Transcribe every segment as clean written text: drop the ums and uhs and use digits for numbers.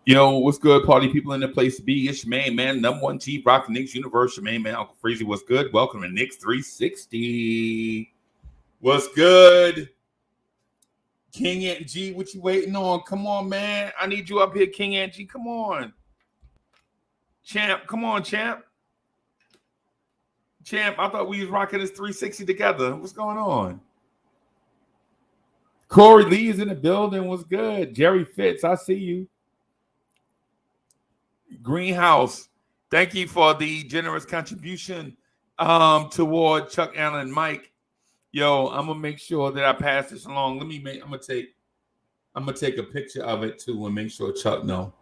Yo, what's good, party people in the place to be? It's your main man, number one Chief Rock Knicks Universe. Your main man, Uncle Freezy. What's good? Welcome to Knicks 360. What's good? King Ant G, what you waiting on? Come on, man. I need you up here, King Ant G. Come on. Champ, come on, champ. Champ, I thought we was rocking this 360 together. What's going on? Corey Lee is in the building. What's good? Jerry Fitz, I see you. Greenhouse, thank you for the generous contribution toward Chuck Allen Mike. Yo, I'm gonna make sure that I pass this along. I'm gonna take a picture of it too and make sure Chuck know.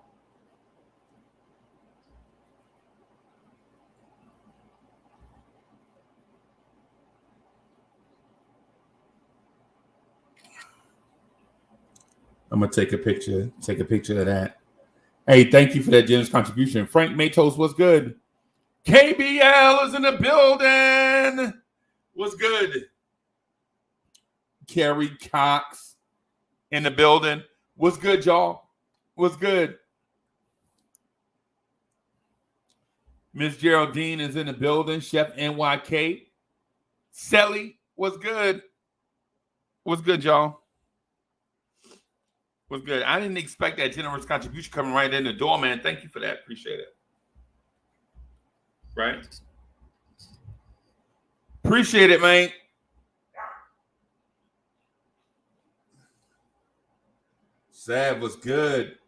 I'm gonna take a picture of that. Hey, thank you for that generous contribution. Frank Matos, what's good? KBL is in the building. What's good? Kerry Cox in the building. What's good, y'all? What's good? Miss Geraldine is in the building. Chef NYK. Selly, what's good? What's good, y'all? What's good? I didn't expect that generous contribution coming right in the door, man. Thank you for that. Appreciate it. Right? Appreciate it, man. Sad was good.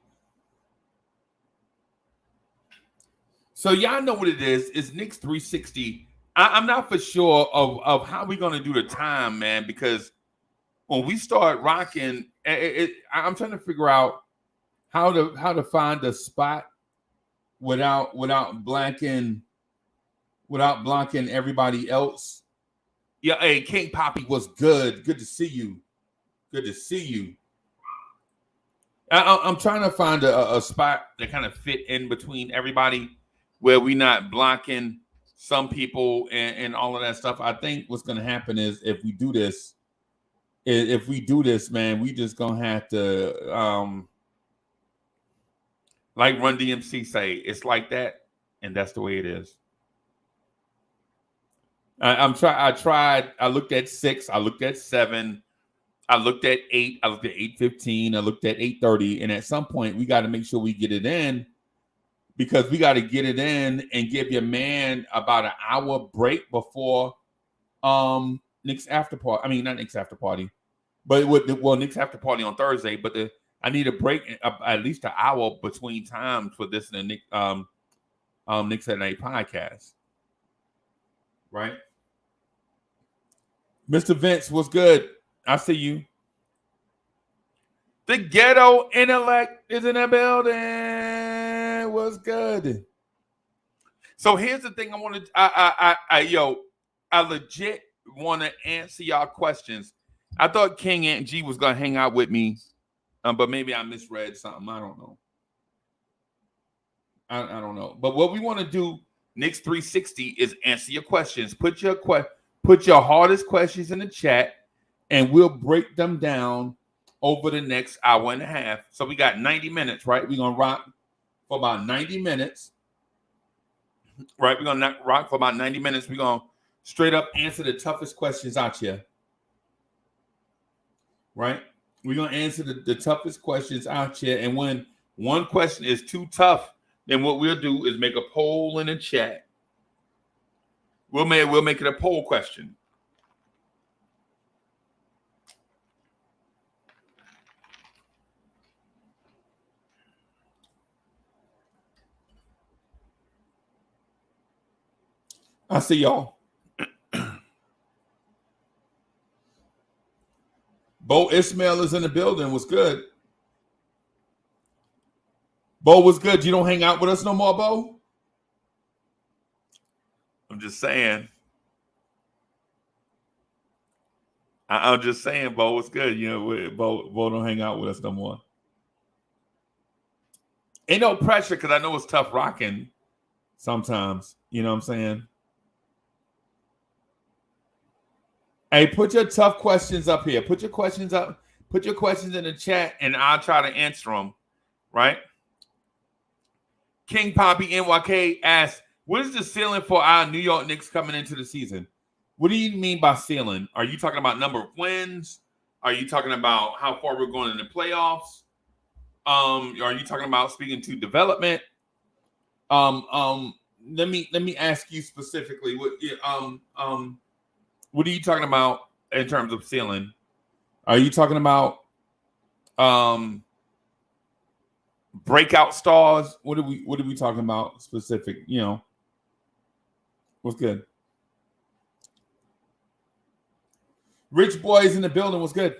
So y'all know what it is. It's Knicks 360. I'm not for sure of how we're going to do the time, man, because when we start rocking, I'm trying to figure out how to find a spot without blocking everybody else. Yeah, hey, King Poppy was good. Good to see you. Good to see you. I'm trying to find a spot that kind of fit in between everybody where we're not blocking some people and all of that stuff. I think what's going to happen is if we do this, man, we just gonna have to, like Run DMC say, it's like that, and that's the way it is. I tried. I looked at 6. I looked at 7. I looked at 8. I looked at 8:15. I looked at 8:30. And at some point, we got to make sure we get it in, because we got to get it in and give your man about an hour break before Knicks after party. I mean, not Knicks after party, but Knicks after party on Thursday. But I need a break at least an hour between times for this and the Knicks at Night podcast. Right, Mr. Vince, what's good? I see you. The ghetto intellect is in the building. What's good? So here's the thing I want to. I legit want to answer y'all questions. I thought King Ant G was gonna hang out with me, but maybe I misread something. I don't know. I don't know. But what we want to do, Knicks 360, is answer your questions. Put your hardest questions in the chat, and we'll break them down over the next hour and a half. So we got 90 minutes, right? We're gonna rock for about 90 minutes. Right? We're gonna rock for about 90 minutes. We're gonna straight up answer the toughest questions out here. Right? We're going to answer the toughest questions out here. And when one question is too tough, then what we'll do is make a poll in the chat. We'll make it a poll question. I see y'all. Bo Ismail is in the building. What's good? Bo, what's good? You don't hang out with us no more, Bo? I'm just saying. I'm just saying, Bo, what's good? You know, Bo don't hang out with us no more. Ain't no pressure, because I know it's tough rocking sometimes. You know what I'm saying? Hey, put your tough questions up here. Put your questions up. Put your questions in the chat, and I'll try to answer them. Right? King Poppy NYK asks, what is the ceiling for our New York Knicks coming into the season? What do you mean by ceiling? Are you talking about number of wins? Are you talking about how far we're going in the playoffs? Are you talking about speaking to development? Let me ask you specifically. What are you talking about in terms of ceiling? Are you talking about breakout stars? What are we talking about specific? What's good? Rich Boys in the building. What's good?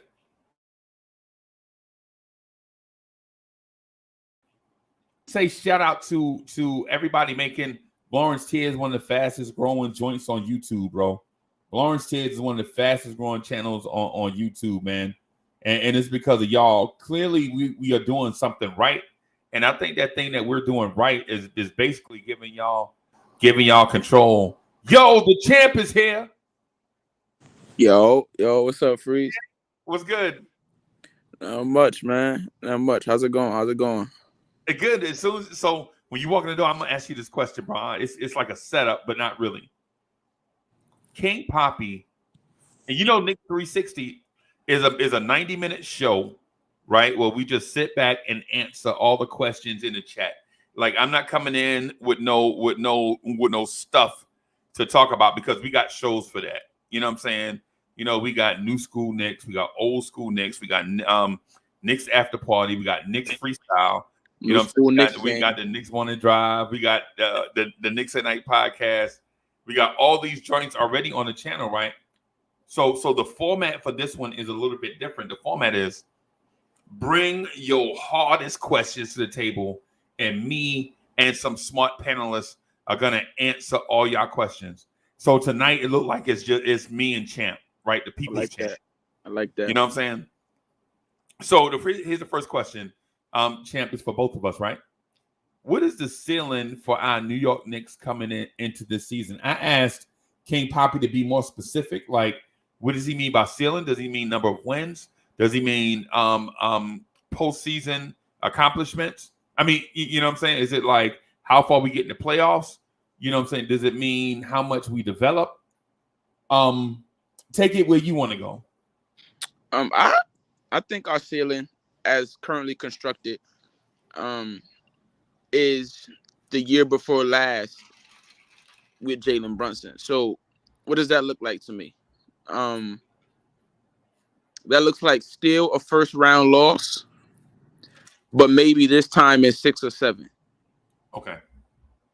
Say shout out to everybody making Blorange Tears one of the fastest growing joints on YouTube, bro. Blorange Tears is one of the fastest growing channels on YouTube, man. And it's because of y'all. Clearly, we are doing something right. And I think that thing that we're doing right is basically giving y'all control. Yo, the champ is here. Yo, what's up, Freeze? What's good? Not much, man. Not much. How's it going? It's good. So when you walk in the door, I'm gonna ask you this question, bro. It's like a setup, but not really. King Poppy, and Nick 360 is a 90-minute show, right? Where we just sit back and answer all the questions in the chat. Like, I'm not coming in with no stuff to talk about because we got shows for that. You know what I'm saying? We got new school Knicks, we got old school Knicks, we got Knicks after party, we got Knicks freestyle. You know what I'm saying? We got the Knicks Morning Drive, we got the Knicks at Night podcast. We got all these joints already on the channel, right? So the format for this one is a little bit different. The format is bring your hardest questions to the table, and me and some smart panelists are gonna answer all y'all questions. So tonight it looked like it's me and Champ, right? The people's champ. I like that. You know what I'm saying? So here's the first question. Champ, is for both of us, right? What is the ceiling for our New York Knicks coming into this season? I asked King Poppy to be more specific. Like, what does he mean by ceiling? Does he mean number of wins? Does he mean postseason accomplishments? I mean, you know what I'm saying? Is it like how far we get in the playoffs? You know what I'm saying? Does it mean how much we develop? Take it where you want to go. I think our ceiling, as currently constructed, is the year before last with Jalen Brunson. So what does that look like to me? That looks like still a first round loss, but maybe this time it's 6 or 7. Okay.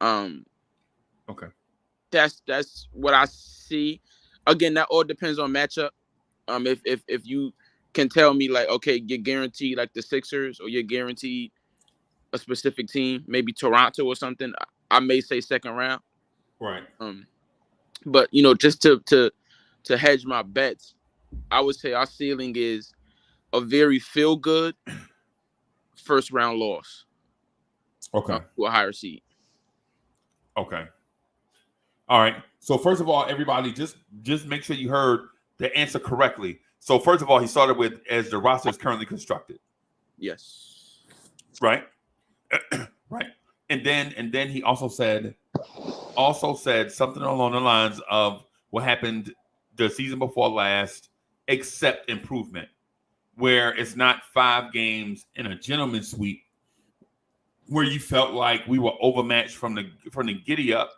Okay. That's what I see. Again, that all depends on matchup. If you can tell me like, okay, you're guaranteed like the Sixers, or you're guaranteed a specific team, maybe Toronto or something, I may say second round. Right. But just to hedge my bets, I would say our ceiling is a very feel good first round loss. Okay. To a higher seed. Okay. All right. So first of all, everybody, just make sure you heard the answer correctly. So first of all, he started with as the roster is currently constructed. Yes. Right. Right. And then he also said something along the lines of what happened the season before last, except improvement, where it's not 5 games in a gentleman's sweep, where you felt like we were overmatched from the giddy up,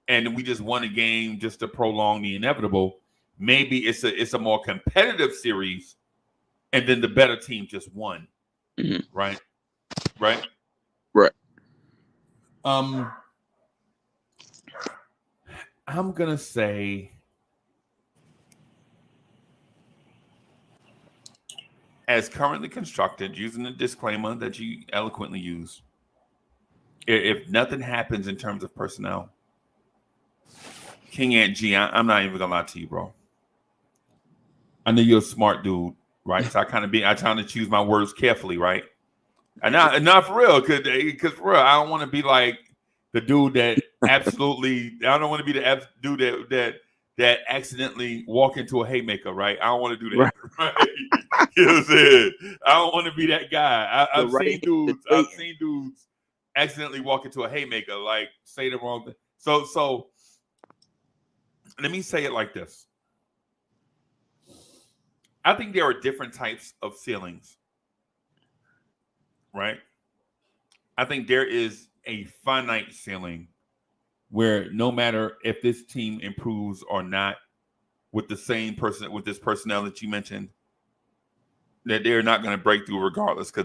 and we just won a game just to prolong the inevitable. Maybe it's a more competitive series, and then the better team just won. Mm-hmm. Right. I'm gonna say, as currently constructed, using the disclaimer that you eloquently use, if nothing happens in terms of personnel, King Ant G, I'm not even gonna lie to you, bro. I know you're a smart dude, right? So I try to choose my words carefully, right? And not for real, because for real, I don't want to be like the dude that absolutely. I don't want to be the dude that accidentally walk into a haymaker, right? I don't want to do that, right? You know what I'm saying? I don't want to be that guy. I've seen dudes accidentally walk into a haymaker, like say the wrong thing. So let me say it like this. I think there are different types of ceilings, right? I think there is a finite ceiling where no matter if this team improves or not with the same person, with this personnel that you mentioned, that they're not going to break through regardless because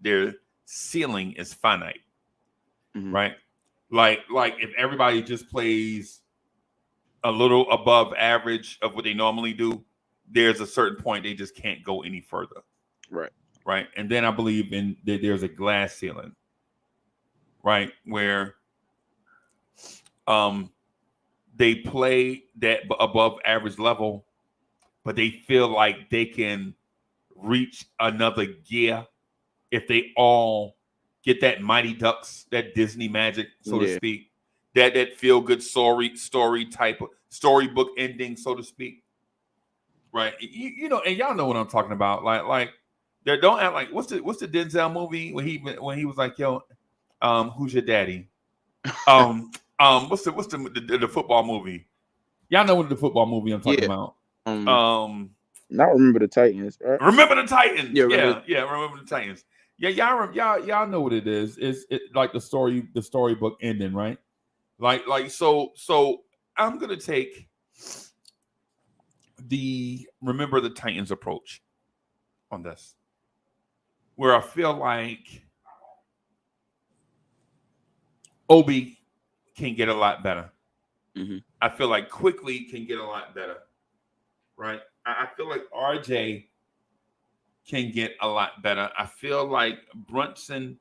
their ceiling is finite, right? Like if everybody just plays a little above average of what they normally do, there's a certain point they just can't go any further. Right. And then I believe in that there's a glass ceiling, right? Where they play that above average level, but they feel like they can reach another gear if they all get that Mighty Ducks, that Disney magic, so to speak, that feel good story type of storybook ending, so to speak. Right. You know, and y'all know what I'm talking about. Like they don't act like what's the Denzel movie when he was like, yo, who's your daddy? What's the football movie? Y'all know what the football movie I'm talking about. Not Remember the Titans, right? Remember the Titans. Yeah, Remember the Titans. Yeah, y'all know what it is. It's like the storybook ending, right? Like so I'm gonna take the Remember the Titans approach on this, where I feel like Obi can get a lot better. I feel like Quickly can get a lot better, right? I feel like RJ can get a lot better. I feel like Brunson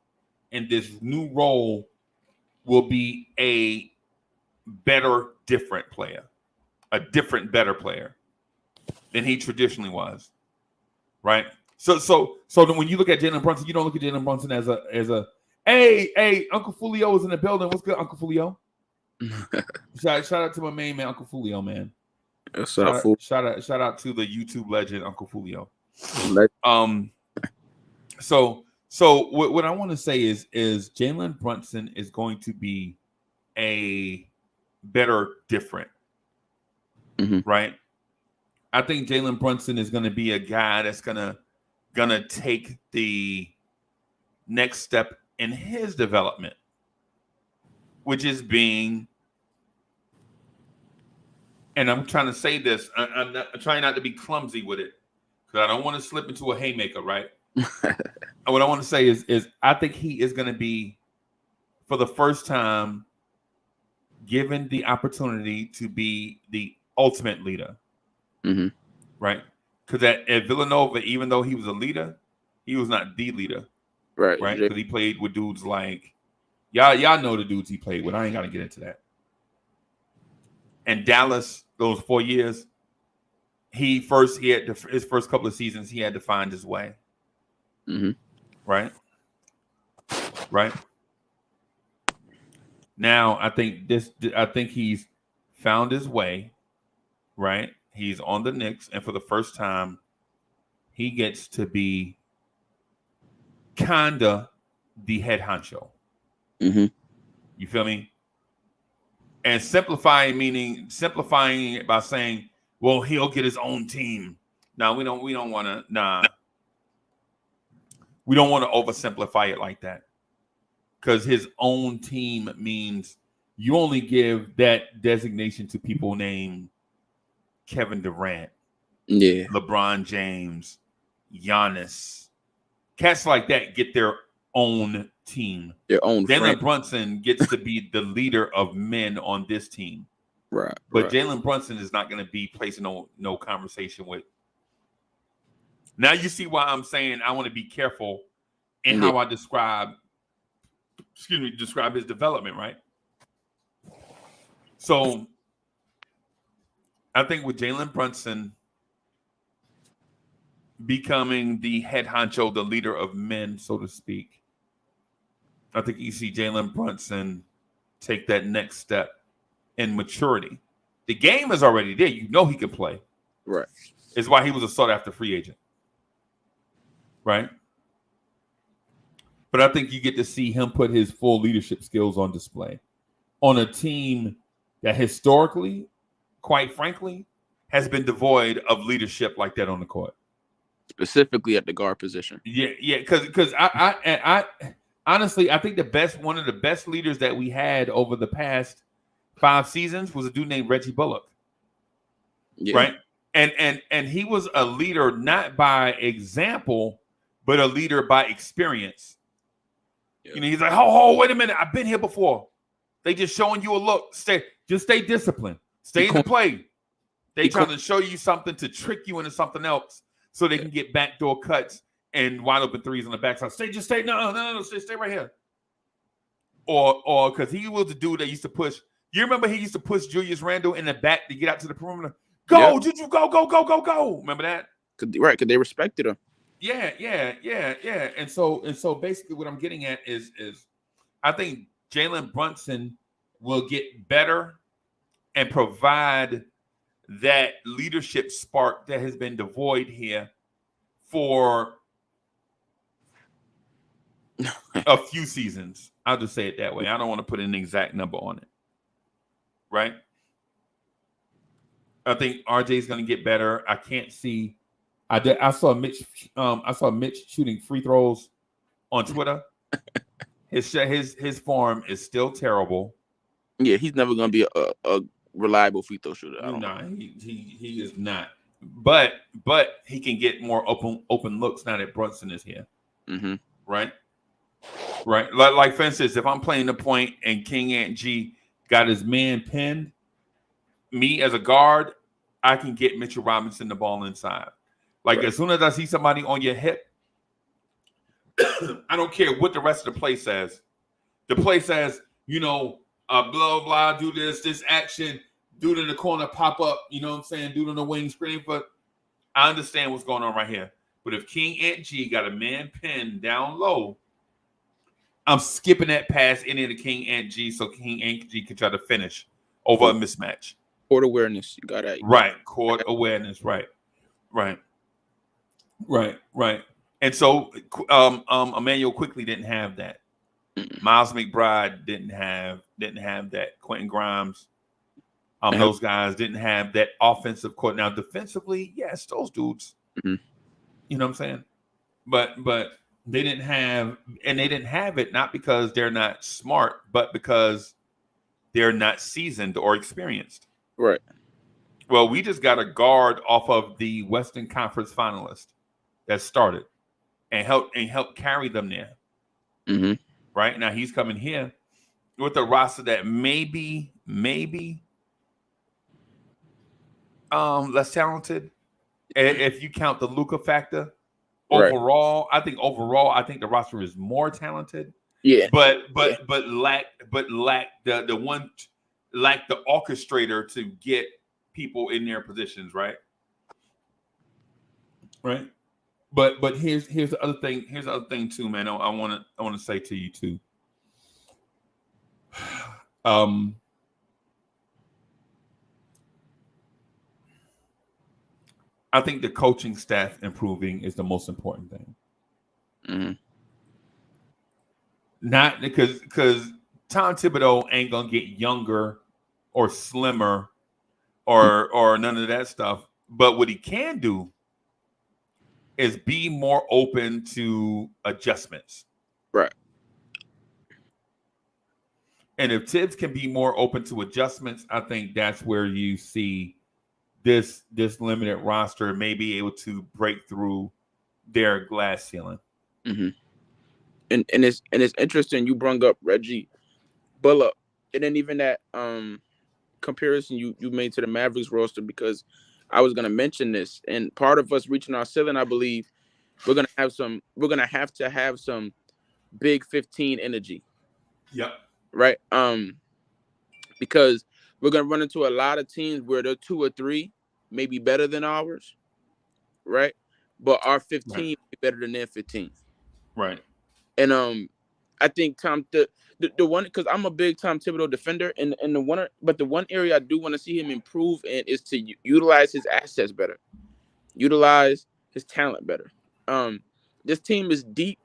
in this new role will be a better, different player, a different, better player than he traditionally was, right? So then when you look at Jalen Brunson, you don't look at Jalen Brunson as a hey, Uncle Fulio is in the building. What's good, Uncle Fulio? shout out to my main man, Uncle Fulio, man. Shout out to the YouTube legend, Uncle Fulio. So what I want to say is Jalen Brunson is going to be a better, different, right? I think Jalen Brunson is going to be a guy that's gonna take the next step in his development, which is being, and I'm trying to say this, I'm trying not to be clumsy with it because I don't want to slip into a haymaker, right? What I want to say is I think he is going to be, for the first time, given the opportunity to be the ultimate leader, right? Because at Villanova, even though he was a leader, he was not the leader, right? Because he played with dudes like y'all know the dudes he played with. I ain't got to get into that. And Dallas, those 4 years, his first couple of seasons, he had to find his way, right? Now I think he's found his way, right? He's on the Knicks, and for the first time, he gets to be kinda the head honcho. You feel me? And simplifying it by saying, well, he'll get his own team. No, we don't want to. Nah, we don't want to oversimplify it like that. Because his own team means you only give that designation to people named Kevin Durant, LeBron James, Giannis. Cats like that get their own team. Jalen Brunson gets to be the leader of men on this team. Right. But Jalen Brunson is not going to be placing no conversation with. Now you see why I'm saying I want to be careful in how I describe his development, right? So I think with Jalen Brunson becoming the head honcho, the leader of men, so to speak, I think you see Jalen Brunson take that next step in maturity. The game is already there. You know he can play. Right. It's why he was a sought-after free agent. Right? But I think you get to see him put his full leadership skills on display on a team that historically, quite frankly, has been devoid of leadership like that on the court. Specifically at the guard position. Yeah, because I honestly, I think one of the best leaders that we had over the past 5 seasons was a dude named Reggie Bullock. Yeah. Right? And he was a leader not by example, but a leader by experience. Yeah. You know, he's like, oh, wait a minute, I've been here before. They just showing you a look. Stay disciplined. Stay in the play. They trying to show you something to trick you into something else so they can get backdoor cuts and wide open threes on the backside. Stay no, stay right here. Or because he was the dude that used to push. You remember he used to push Julius Randle in the back to get out to the perimeter? Go, Juju, go. Remember that? Right, because they respected him. Yeah. And so basically what I'm getting at is I think Jalen Brunson will get better and provide that leadership spark that has been devoid here for a few seasons. I'll just say it that way. I don't want to put an exact number on it. Right? I think RJ is going to get better. I can't see. I saw Mitch shooting free throws on Twitter. His form is still terrible. Yeah, he's never going to be a reliable free throw shooter. No, he is not. But he can get more open looks now that Brunson is here. Mm-hmm. Right. Like for instance, if I'm playing the point and King Ant G got his man pinned, me as a guard, I can get Mitchell Robinson the ball inside. Like as soon as I see somebody on your hip, I don't care what the rest of the play says. The play says, blah, blah, do this action, dude in the corner, pop up, you know what I'm saying? Dude on the wing, screen, but I understand what's going on right here. But if King Ant G got a man pinned down low, I'm skipping that pass into the King Ant G so King Ant G can try to finish over a mismatch. Court awareness, you got that. Right, court awareness, right. And so Emmanuel Quickly didn't have that. Miles McBride didn't have that. Quentin Grimes, those guys didn't have that offensive court. Now defensively, yes, those dudes. Mm-hmm. You know what I'm saying? But they didn't have it not because they're not smart, but because they're not seasoned or experienced. Right. Well, we just got a guard off of the Western Conference finalist that started and helped carry them there. Mm-hmm. Right now, he's coming here with a roster that maybe less talented if you count the Luka factor. Overall, I think the roster is more talented. Yeah, but lack the orchestrator to get people in their positions, right? Right. But here's the other thing. Here's the other thing too, man. I want to say to you too. I think the coaching staff improving is the most important thing. Mm-hmm. Not because Tom Thibodeau ain't gonna get younger or slimmer or none of that stuff. But what he can do is be more open to adjustments. Right. And if Tibbs can be more open to adjustments, I think that's where you see this limited roster may be able to break through their glass ceiling. Mm-hmm. And it's interesting you brought up Reggie Bullock, and then even that comparison you made to the Mavericks roster, because I was gonna mention this, and part of us reaching our ceiling, I believe we're gonna have to have some big 15 energy. Yep. Right. Because we're gonna run into a lot of teams where they're 2 or 3, maybe better than ours, right? But our 15 will be better than their 15. Right. And I think the one, because I'm a big Tom Thibodeau defender, and the one area I do want to see him improve in is to utilize his assets better, utilize his talent better. This team is deep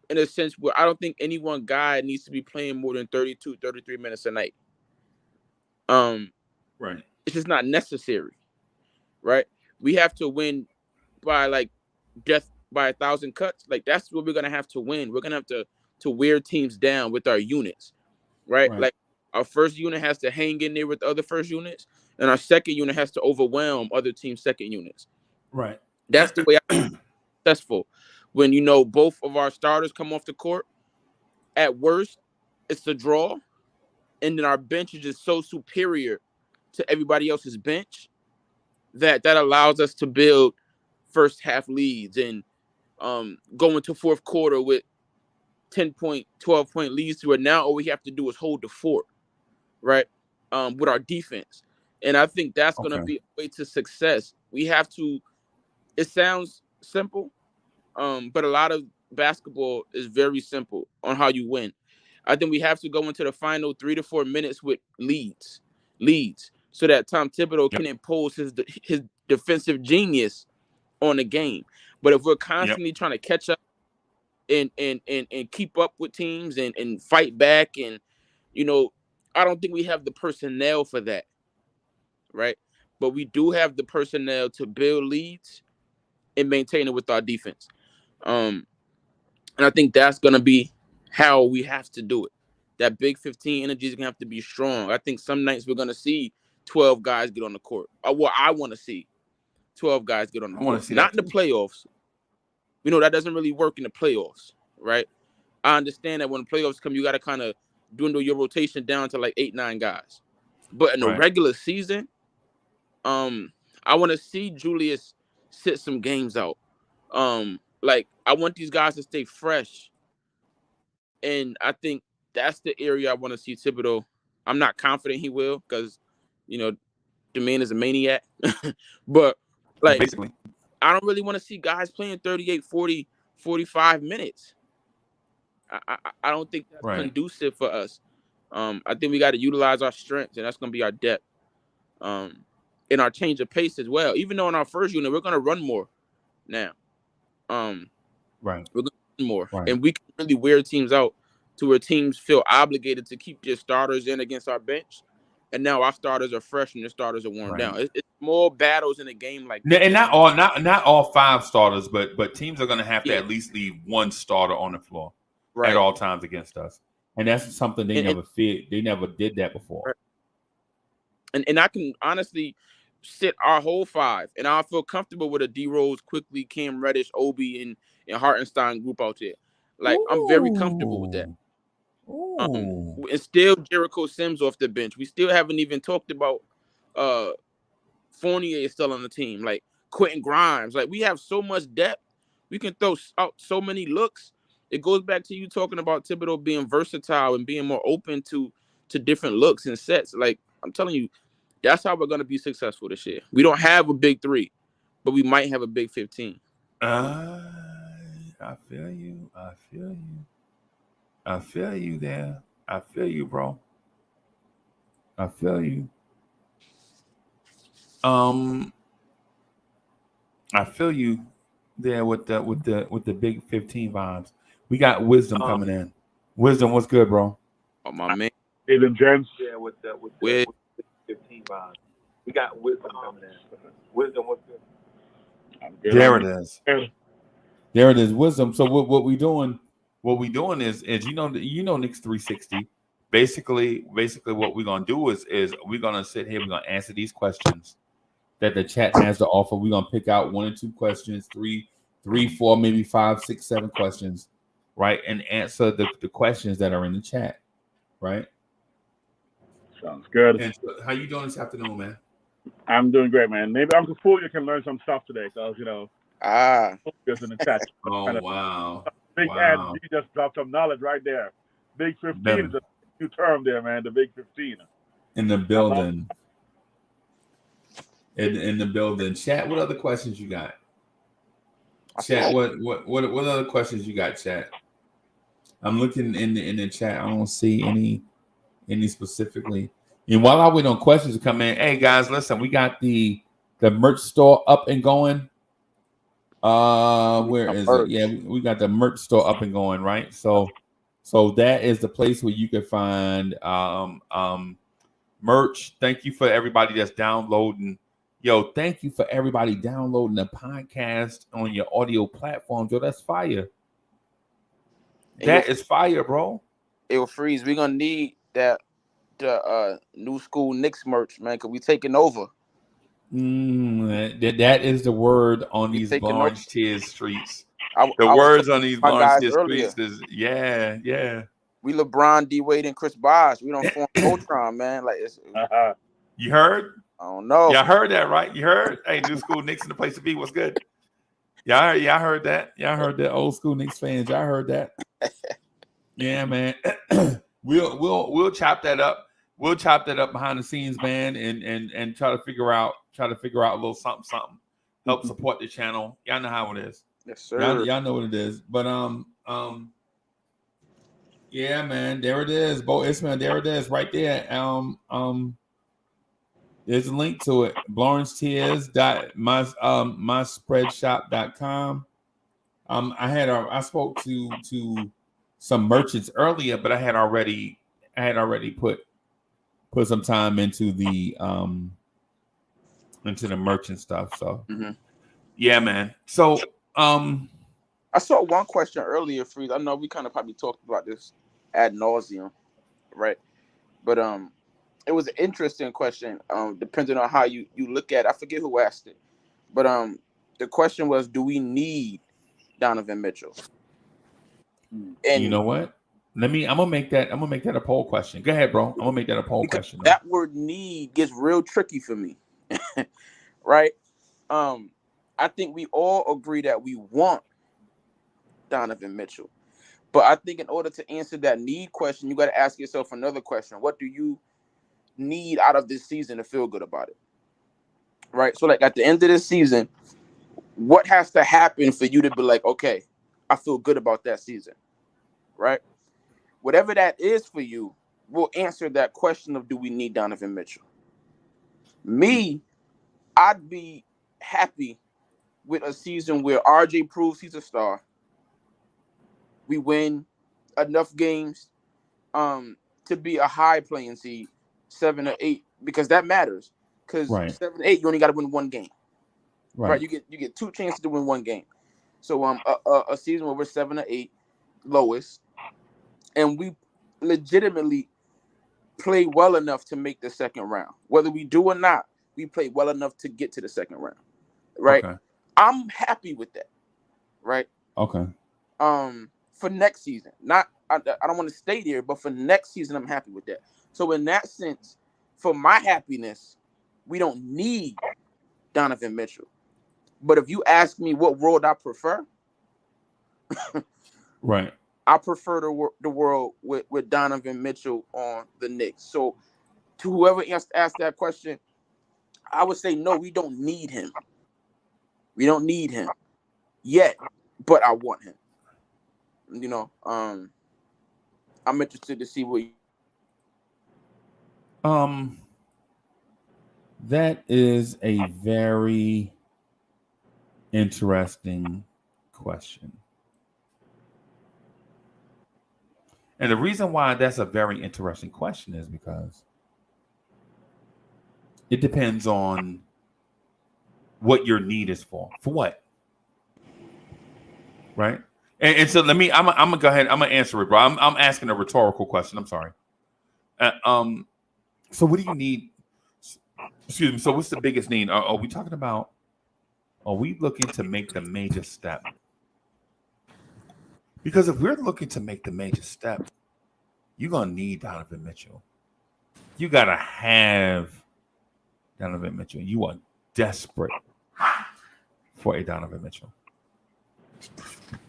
in a sense where I don't think any one guy needs to be playing more than 32, 33 minutes a night. Right. It's just not necessary, right? We have to win by like death by 1,000 cuts. Like that's what we're gonna have to win. We're gonna have to wear teams down with our units, right? Like our first unit has to hang in there with the other first units, and our second unit has to overwhelm other teams' second units. Right. That's the way I'm successful. When you know both of our starters come off the court, at worst, it's a draw, and then our bench is just so superior to everybody else's bench that allows us to build first half leads and go into fourth quarter with 10-point, 12-point leads to it. Now all we have to do is hold the fort, right? With our defense. And I think that's going to be a way to success. We have to, it sounds simple, but a lot of basketball is very simple on how you win. I think we have to go into the final 3 to 4 minutes with leads, so that Tom Thibodeau can impose his defensive genius on the game. But if we're constantly trying to catch up and keep up with teams and fight back, and I don't think we have the personnel for that, right? But we do have the personnel to build leads and maintain it with our defense. And I think that's going to be how we have to do it. That big 15 energy is going to have to be strong. I think some nights we're going to see 12 guys get on the court. Well, I want to see 12 guys get on the court. Not in the playoffs. We know that doesn't really work in the playoffs, right? I understand that when the playoffs come, you got to kind of dwindle your rotation down to like 8, 9 guys. But in the regular season, I want to see Julius sit some games out. Like, I want these guys to stay fresh. And I think that's the area I want to see Thibodeau. I'm not confident he will because, the man is a maniac. But, like, basically, I don't really want to see guys playing 38, 40, 45 minutes. I don't think that's conducive for us. I think we got to utilize our strengths, and that's going to be our depth. And our change of pace as well. Even though in our first unit, we're going to run more now. We're going to run more. And we can really wear teams out to where teams feel obligated to keep their starters in against our bench. And now our starters are fresh and their starters are worn down. It's more battles in a game like that. And not all 5 starters, but teams are going to have to at least leave one starter on the floor at all times against us. And that's something they never did that before. And I can honestly sit our whole 5, and I'll feel comfortable with a D Rose, Quickly, Cam Reddish, Obi, and Hartenstein group out there. Like, I'm very comfortable with that. And still Jericho Sims off the bench. We still haven't even talked about Fournier is still on the team. Like, Quentin Grimes. Like, we have so much depth. We can throw out so many looks. It goes back to you talking about Thibodeau being versatile and being more open to different looks and sets. Like, I'm telling you, that's how we're going to be successful this year. We don't have a big 3, but we might have a big 15. I feel you. I feel you there. I feel you, bro. I feel you. I feel you there with the big 15 vibes. We got Wisdom coming in. Wisdom, what's good, bro? Oh, my man. Even James. Yeah, with the 15 vibes. We got Wisdom coming in. Wisdom, what's good? There it is. There it is, Wisdom. So what we doing? What we doing is Knicks 360. Basically, what we're gonna do is we're gonna sit here. We're gonna answer these questions that the chat has to offer. We're gonna pick out 1 or 2 questions, 3, 4, maybe 5, 6, 7 questions, right? And answer the questions that are in the chat, right? Sounds good. And so how you doing this afternoon, man? I'm doing great, man. Maybe Uncle Fulya can learn some stuff today, because focus in the chat. Wow. Big ad, he just dropped some knowledge right there. Big 15 is a new term there, man. The Big 15 in the building. In the building. Chat, what other questions you got? Chat, what other questions you got, chat? I'm looking in the chat. I don't see any specifically. And while I wait on questions to come in, hey guys, listen, we got the merch store up and going. Where is it? Yeah, we got the merch store up and going, right? So that is the place where you can find merch. Thank you for everybody that's downloading. Yo, thank you for everybody downloading the podcast on your audio platforms. Yo, that's fire. That is fire, bro. It will freeze. We're gonna need that the new school Knicks merch, man, because we taking over. That is the word on these Blorange Tears streets. The I words on these Blorange Tears streets is yeah. We LeBron, D Wade, and Chris Bosh. We don't form Ultron, man. Like it's you heard? I don't know. Y'all heard that, right? You heard? Hey, new school Knicks in the place to be. What's good? Y'all heard that? Y'all heard that? Old school Knicks fans. Y'all heard that? Yeah, man. We'll chop that up. We'll chop that up behind the scenes, man, and try to figure out a little something. Help support the channel. Y'all know how it is. Yes, sir. Y'all know what it is. But yeah, man, there it is. Bo Ismail, there it is, right there. There's a link to it. blorangetears.myspreadshop.com. I spoke to some merchants earlier, but I had already put some time into the merchant stuff. So yeah, man. So I saw one question earlier, Freeze. I know we kind of probably talked about this ad nauseum, right? But it was an interesting question, depending on how you look at it. I forget who asked it, but the question was, do we need Donovan Mitchell? And you know what? I'm gonna make that a poll question. Go ahead, bro. I'm gonna make that a poll question. That word "need" gets real tricky for me, right? I think we all agree that we want Donovan Mitchell, but I think in order to answer that need question, you got to ask yourself another question: what do you need out of this season to feel good about it? Right. So, like at the end of this season, what has to happen for you to be like, okay, I feel good about that season, right? Whatever that is for you will answer that question of do we need Donovan Mitchell? Me, I'd be happy with a season where RJ proves he's a star. We win enough games to be a high playing seed, 7 or 8, because that matters. Because 7 or 8, you only got to win one game. Right. You get 2 chances to win one game. So a season where we're 7 or 8, lowest, and we legitimately play well enough to make the second round. Whether we do or not, we play well enough to get to the second round. Right. Okay. I'm happy with that. Right. Okay. For next season, I don't want to stay there, but for next season, I'm happy with that. So in that sense, for my happiness, we don't need Donovan Mitchell. But if you ask me what world I prefer, right, I prefer the world with Donovan Mitchell on the Knicks. So to whoever asked that question, I would say no, we don't need him. We don't need him yet, but I want him. You know, I'm interested to see what. That is a very interesting question. And the reason why that's a very interesting question is because it depends on what your need is for. For what? Right? And so I'm gonna go ahead. I'm gonna answer it, bro. I'm asking a rhetorical question. I'm sorry. So what do you need? Excuse me. So what's the biggest need? Are we talking about? Are we looking to make the major step? Because if we're looking to make the major step, you're gonna need Donovan Mitchell. You gotta have Donovan Mitchell. You are desperate for a Donovan Mitchell,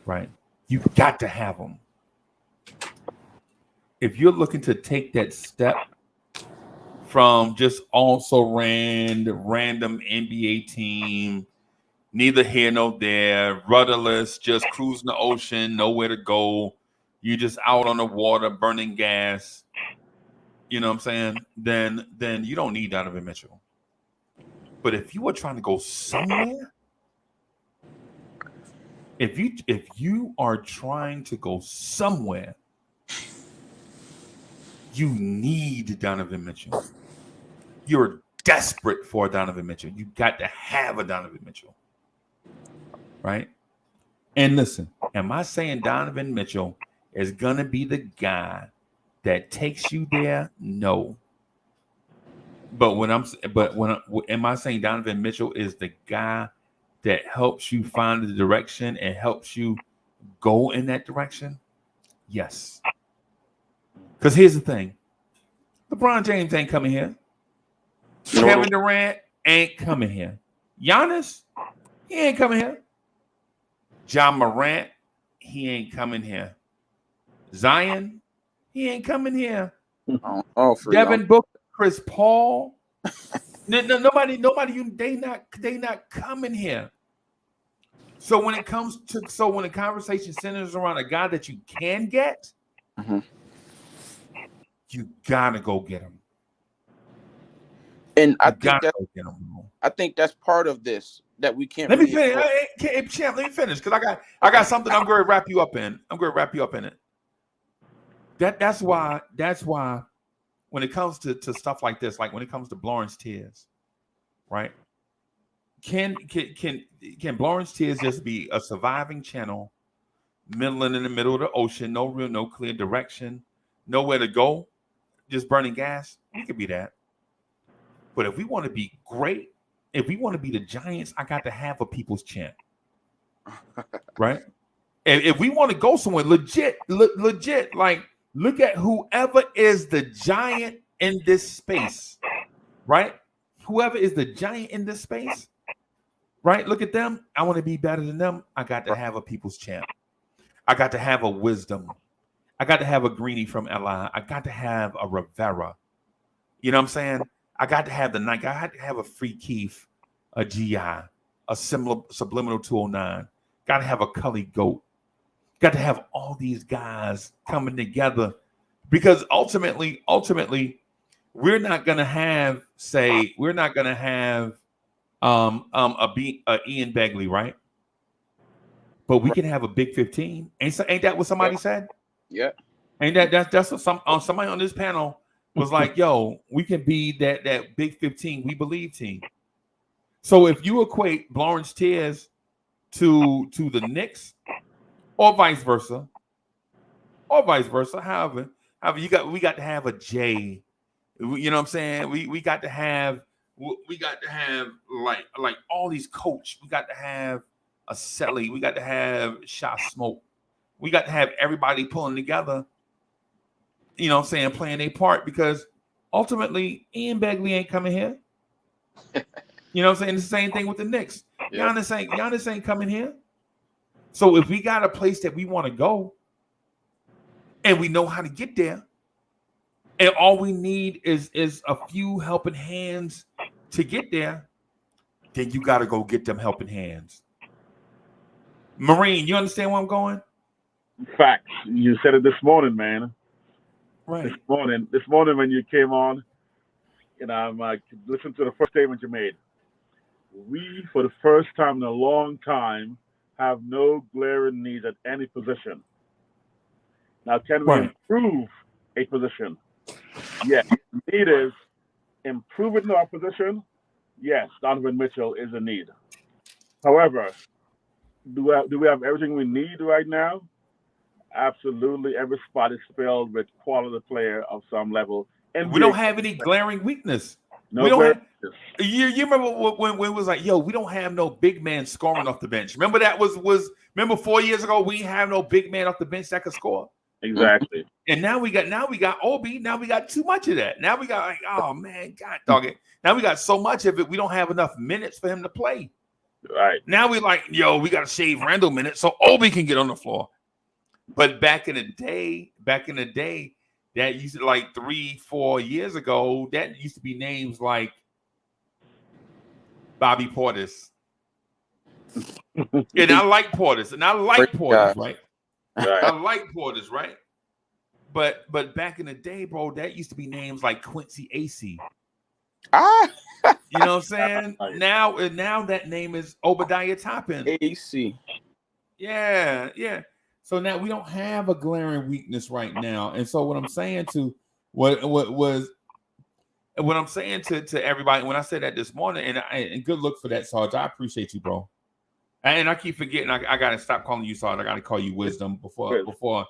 right? You got to have him. If you're looking to take that step from just also random NBA team, neither here nor there, rudderless, just cruising the ocean, nowhere to go, you just out on the water burning gas, you know what I'm saying? Then you don't need Donovan Mitchell. But if you were trying to go somewhere, If you are trying to go somewhere, you need Donovan Mitchell. You're desperate for Donovan Mitchell. You got to have a Donovan Mitchell, right? And listen, am I saying Donovan Mitchell is gonna be the guy that takes you there? No. But am I saying Donovan Mitchell is the guy that helps you find the direction and helps you go in that direction? Yes. Because here's the thing. LeBron James ain't coming here. Kevin Durant ain't coming here. Giannis, he ain't coming here. John Morant, he ain't coming here. Zion, he ain't coming here. Devin Booker, Chris Paul. Nobody, they not coming here. So when the conversation centers around a guy that you can get, you gotta go get him. And I think that's part of this that we can't. Let me finish. Hey, Champ, let me finish because I got something I'm going to wrap you up in. it. That's why when it comes to stuff like this, like when it comes to Blorange Tears, right? Can Blorange Tears just be a surviving channel, middling in the middle of the ocean, no clear direction, nowhere to go, just burning gas? We could be that. But if we want to be great, if we want to be the Giants, I got to have a people's champ, right? And if we want to go somewhere legit, like look at whoever is the giant in this space, right? Whoever is the giant in this space, right? Look at them. I want to be better than them. I got to have a people's champ. I got to have a Wisdom. I got to have a Greenie from LI. I got to have a Rivera. You know what I'm saying? I got to have the Nike. I had to have a Free Keith, a GI, a Subliminal 209. Got to have a Cully Goat. Got to have all these guys coming together because ultimately, we're not gonna have a Ian Begley, right? But we can have a Big 15. Ain't that what somebody said? Yeah. Ain't that's what somebody on this panel was like, yo, we can be that Big 15 we believe team. So if you equate Blorange Tears to the Knicks, or vice versa, however, we got to have a J. You know what I'm saying? We got to have like all these coach. We got to have a Selly. We got to have Shot Smoke. We got to have everybody pulling together. You know what I'm saying? Playing their part because ultimately Ian Begley ain't coming here. You know what I'm saying? It's the same thing with the Knicks. Yeah. Giannis ain't coming here. So if we got a place that we want to go and we know how to get there, and all we need is a few helping hands to get there, then you got to go get them helping hands. Marine, you understand where I'm going? Facts. You said it this morning, man. Right. This morning when you came on, I'm like, listen to the first statement you made. We, for the first time in a long time, have no glaring needs at any position. Now, can we improve a position? Yes. The need is improving our position. Yes, Donovan Mitchell is a need. However, do we have everything we need right now? Absolutely. Every spot is filled with quality player of some level. NBA, we don't have any glaring weakness. No, we don't have. You remember when it was like, yo, we don't have no big man scoring off the bench. Remember that was 4 years ago. We have no big man off the bench that could score. Exactly. And now we got Obi. Now we got too much of that. Now we got like, oh man, God dog it. Now we got so much of it. We don't have enough minutes for him to play. Right. Now we like, yo, we got to shave Randall minutes so Obi can get on the floor. But back in the day, that used to like 3-4 years ago, that used to be names like Bobby Portis. And I like Portis, right? I like Portis, right? But back in the day, bro, that used to be names like Quincy AC. You know what I'm saying? Now that name is Obadiah Toppin. AC. Yeah. So now we don't have a glaring weakness right now. And so what I'm saying to everybody when I said that this morning, and good look for that, Sarge. I appreciate you, bro. And I keep forgetting. I gotta stop calling you Sarge. I gotta call you Wisdom before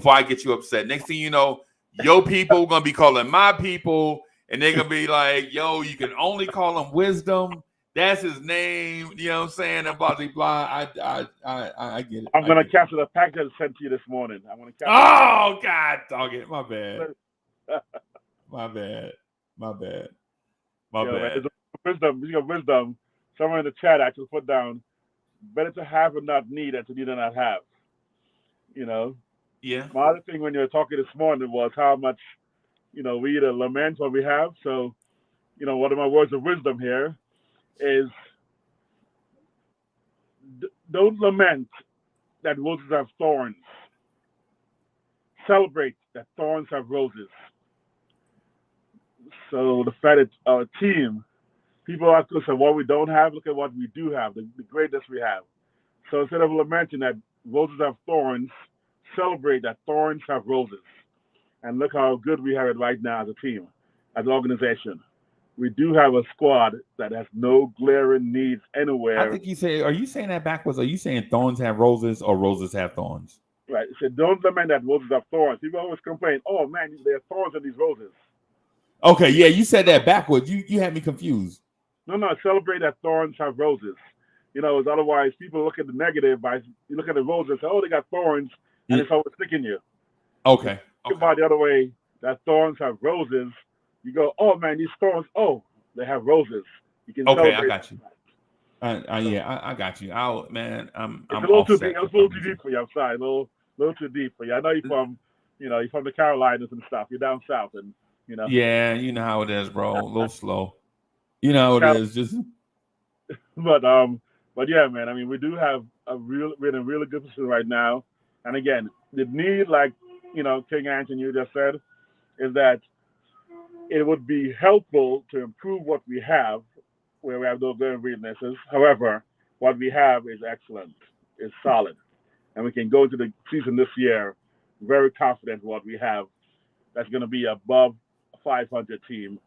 I get you upset. Next thing you know, your people gonna be calling my people, and they're gonna be like, "Yo, you can only call him Wisdom. That's his name." You know what I'm saying? And blah blah blah. I get it. I'm gonna capture the package I sent to you this morning. I'm gonna capture. Oh God, dog it. My bad. My bad. Wisdom. Speaking of wisdom, someone in the chat actually put down, better to have and not need than to need and not have. You know? Yeah. My other thing when you were talking this morning was how much, we either lament what we have. So, one of my words of wisdom here is don't lament that roses have thorns. Celebrate that thorns have roses. So the fact that our team, people ask us what we don't have, look at what we do have, the greatness we have. So instead of lamenting that roses have thorns, celebrate that thorns have roses. And look how good we have it right now as a team, as an organization. We do have a squad that has no glaring needs anywhere. I think are you saying that backwards? Are you saying thorns have roses or roses have thorns? Right. So don't lament that roses have thorns. People always complain, oh man, there are thorns in these roses. Okay, yeah, you said that backwards. You had me confused. No, celebrate that thorns have roses. Otherwise people look at the negative you look at the roses and say, oh, they got thorns, and it's always sticking you. Okay. Think about the other way, that thorns have roses. You go, oh man, these thorns, they have roses. You can okay, celebrate. I got you. I got you. I'm a little too deep. It's a little too deep for you. I'm sorry, a little too deep for you. I know you're from the Carolinas and stuff. You're down south, and Yeah, you know how it is, bro. A little slow. You know how it is. Just. But yeah, man. I mean, we do have we're in a really good position right now. And again, the need, like King Anthony you just said, is that it would be helpful to improve what we have, where we have those glaring weaknesses. However, what we have is excellent, is solid, and we can go into the season this year very confident what we have. That's going to be above a 500 team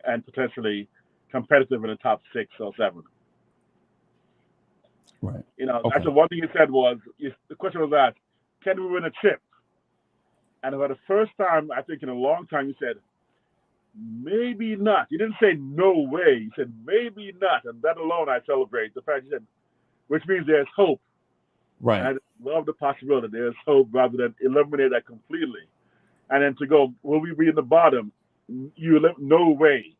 and potentially competitive in the top 6 or 7. Right. That's the one thing you said was, the question was asked, can we win a chip? And for the first time, I think in a long time, you said, maybe not. You didn't say no way. You said maybe not. And that alone, I celebrate. The fact you said, which means there's hope. Right. And I love the possibility there's hope rather than eliminate that completely. And then to go, will we be in the bottom? No way.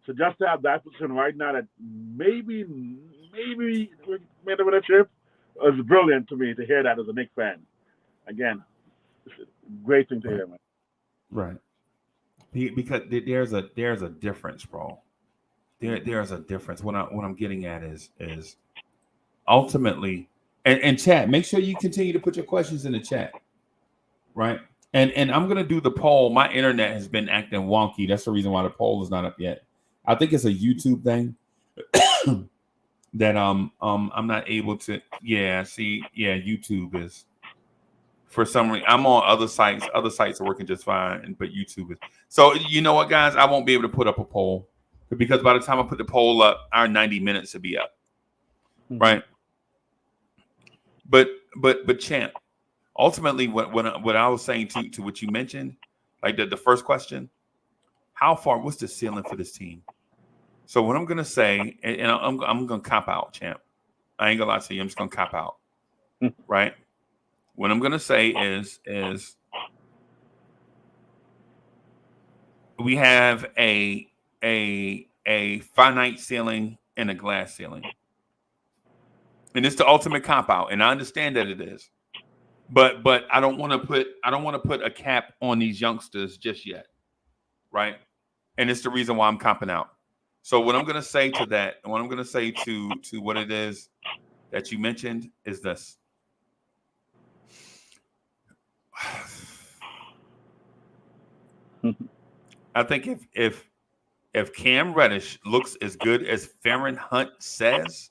So just to have that position right now that maybe we made a chip was brilliant to me to hear that as a Knicks fan. Again, it's a great thing to hear, man. Right. Because there's a difference, bro. There's a difference. What I'm getting at is ultimately, and chat, make sure you continue to put your questions in the chat. Right. And I'm gonna do the poll. My internet has been acting wonky. That's the reason why the poll is not up yet. I think it's a YouTube thing that I'm not able to. Yeah, YouTube is for some reason. I'm on other sites. Other sites are working just fine, but YouTube is. So you know what, guys? I won't be able to put up a poll because by the time I put the poll up, our 90 minutes will be up. Mm-hmm. Right. But champ. Ultimately, what I was saying to what you mentioned, like the first question, what's the ceiling for this team? So what I'm gonna say, and I'm gonna cop out, champ. I ain't gonna lie to you. I'm just gonna cop out, right? What I'm gonna say is we have a finite ceiling and a glass ceiling, and it's the ultimate cop out, and I understand that it is. But I don't want to put a cap on these youngsters just yet, right? And it's the reason why I'm copping out. So what I'm going to say to that, and what I'm going to say to what it is that you mentioned is this. I think if Cam Reddish looks as good as Farron Hunt says,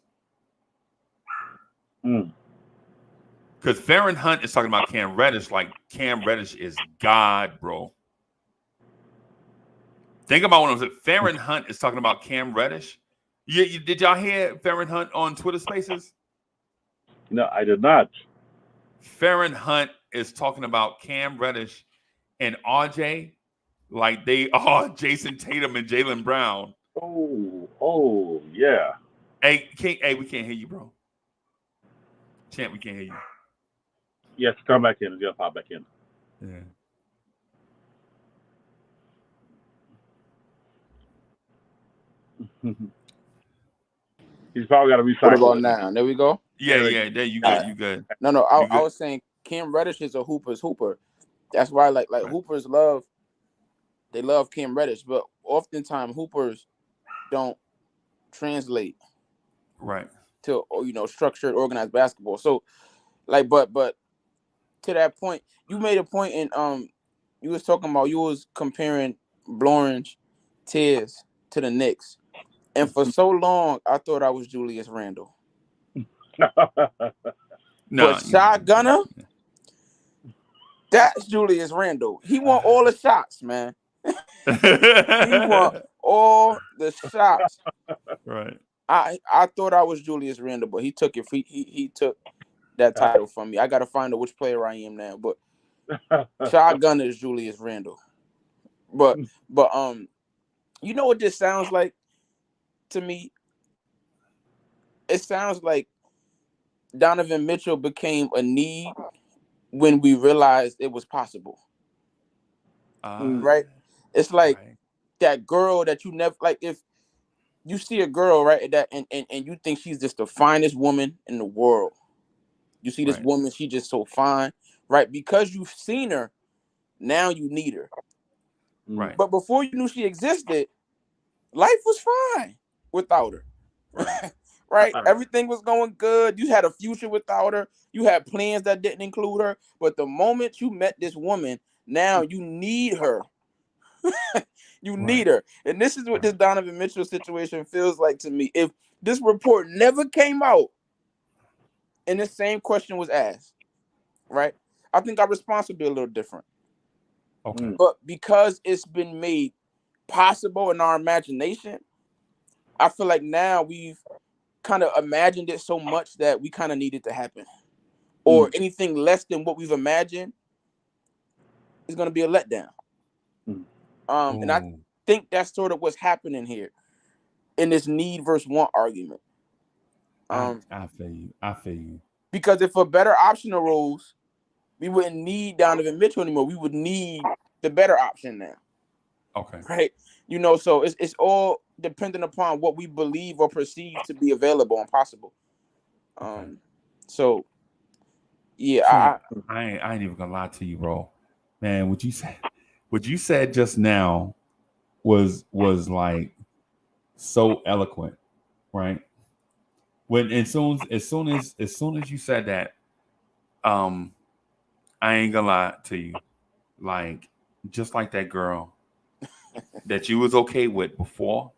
Because Farron Hunt is talking about Cam Reddish like Cam Reddish is God, bro. Think about what I was saying. Farron Hunt is talking about Cam Reddish. Did y'all hear Farron Hunt on Twitter Spaces? No, I did not. Farron Hunt is talking about Cam Reddish and RJ like they are Jason Tatum and Jalen Brown. Oh, yeah. Hey, we can't hear you, bro. Champ, we can't hear you. Yes, come back in. Just pop back in. Yeah. He's probably got to recycle. What about now? There we go. Yeah. There you good. You good. No. I was saying Cam Reddish is a hooper's hooper. That's why like right. Hoopers love Cam Reddish, but oftentimes hoopers don't translate right to structured, organized basketball. So like, but to that point, you made a point in you was comparing Blorange Tears to the Knicks. And for so long, I thought I was Julius Randle. But Shotgunner, that's Julius Randle. He want all the shots, man. He want all the shots. Right. I thought I was Julius Randle, but he took it. He took that title from me. I got to find out which player I am now. But Shotgunner is Julius Randle. But you know what this sounds like? To me, it sounds like Donovan Mitchell became a need when we realized it was possible. Right? It's like that girl that you never like. If you see a girl, right, that and you think she's just the finest woman in the world. You see this woman, she just so fine, right? Because you've seen her, now you need her. Right. But before you knew she existed, life was fine without her. Right? Everything was going good. You had a future without her. You had plans that didn't include her. But the moment you met this woman, now you need her. You need her. And this is what this Donovan Mitchell situation feels like to me. If this report never came out and the same question was asked, right? I think our response would be a little different. Okay. But because it's been made possible in our imagination, I feel like now we've kind of imagined it so much that we kind of need it to happen. Or anything less than what we've imagined is going to be a letdown. And I think that's sort of what's happening here in this need versus want argument. I feel you. Because if a better option arose, we wouldn't need Donovan Mitchell anymore. We would need the better option now. Okay. Right? So it's all dependent upon what we believe or perceive to be available and possible. So yeah, I ain't even gonna lie to you, bro. Man, what you said just now was like so eloquent, right? When as soon as you said that, I ain't gonna lie to you, like just like that girl that you was okay with before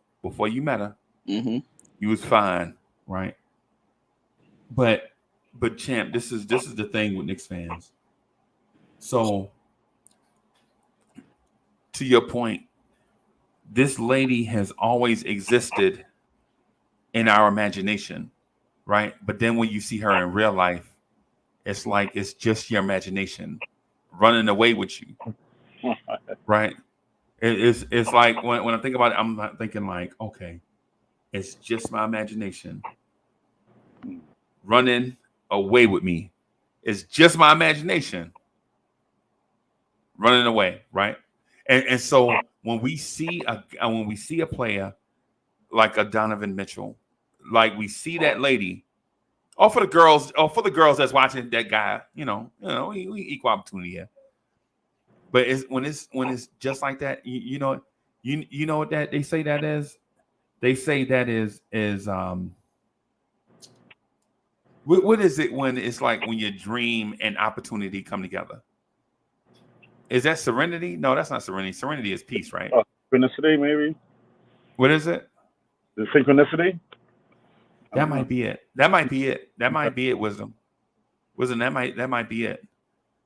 you met her, you was fine, right? But champ, this is the thing with Knicks fans. So to your point, this lady has always existed in our imagination, right? But then when you see her in real life, it's like it's just your imagination running away with you, right? It's like when I think about it, I'm not thinking like, okay, it's just my imagination running away with me. It's just my imagination running away, right? And so when we see a player like a Donovan Mitchell, like we see that lady, or for the girls that's watching that guy, we equal opportunity here. But when it's just like that, you know what that they say that is? They say that is what is it when it's like when your dream and opportunity come together? Is that serenity? No, that's not serenity. Serenity is peace, right? Synchronicity, maybe. What is it? The synchronicity. That might be it. That might be it. Wisdom. That might be it.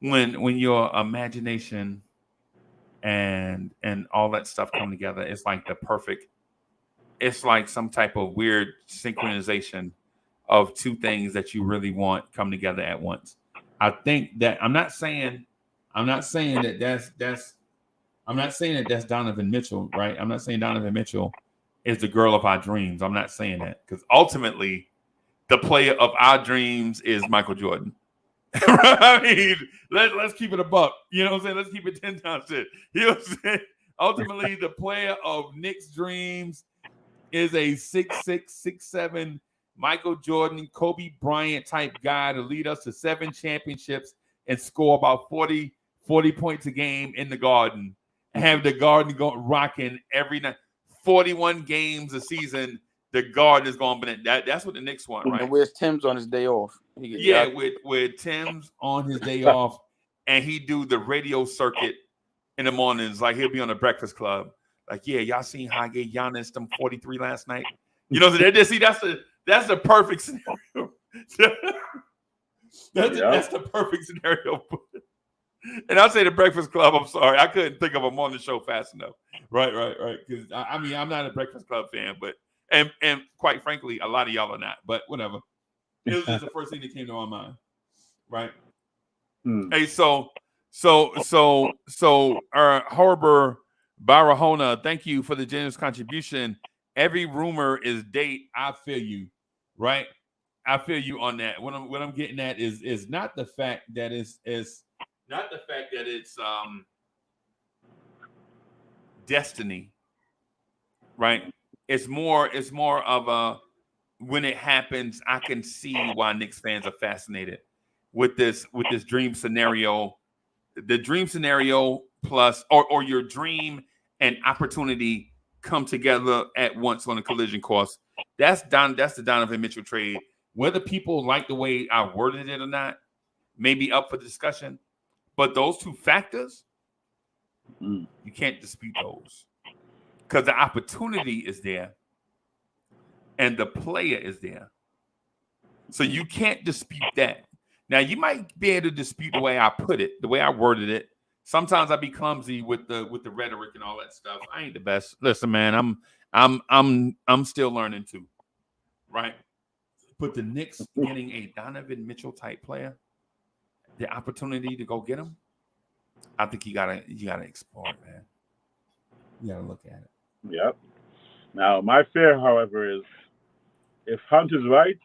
When your imagination and all that stuff come together, it's like it's like some type of weird synchronization of two things that you really want come together at once. I think that I'm not saying that that's Donovan Mitchell, right? I'm not saying Donovan Mitchell is the girl of our dreams. I'm not saying that, because ultimately the player of our dreams is Michael Jordan. I mean, let's keep it a buck. You know what I'm saying? Let's keep it 10 times 10. You know what I'm saying? Ultimately, the player of Knicks' dreams is a 6'6", 6'7" Michael Jordan, Kobe Bryant type guy to lead us to 7 championships and score about 40 points a game in the Garden and have the Garden rocking every night. 41 games a season. The Garden is going to be that's what the Knicks want, right? And where's Tim's on his day off? With Tim's on his day off, and he do the radio circuit in the mornings. Like, he'll be on the Breakfast Club. Like, yeah, y'all seen how I gave Giannis them 43 last night? You know, that's the perfect scenario. That's the perfect scenario. And I'll say the Breakfast Club. I'm sorry, I couldn't think of a morning show fast enough. Right. Because I mean, I'm not a Breakfast Club fan, but and quite frankly, a lot of y'all are not. But whatever. It was just the first thing that came to my mind. Right. Hey, so Horber Barahona, thank you for the generous contribution. Every rumor is date. I feel you, right? I feel you on that. What I'm getting at is not the fact that it's destiny, right? It's more of a, when it happens, I can see why Knicks fans are fascinated with this dream scenario. The dream scenario plus or your dream and opportunity come together at once on a collision course. That's the Donovan Mitchell trade. Whether people like the way I worded it or not, may be up for discussion. But those two factors, you can't dispute those, because the opportunity is there and the player is there. So you can't dispute that. Now, you might be able to dispute the way I put it, the way I worded it. Sometimes I be clumsy with the rhetoric and all that stuff. I ain't the best. Listen, man, I'm still learning too, right? But the Knicks getting a Donovan Mitchell type player, the opportunity to go get him, I think you gotta explore it, man. You gotta look at it. Yep. Now, my fear, however, is if Hunt is right,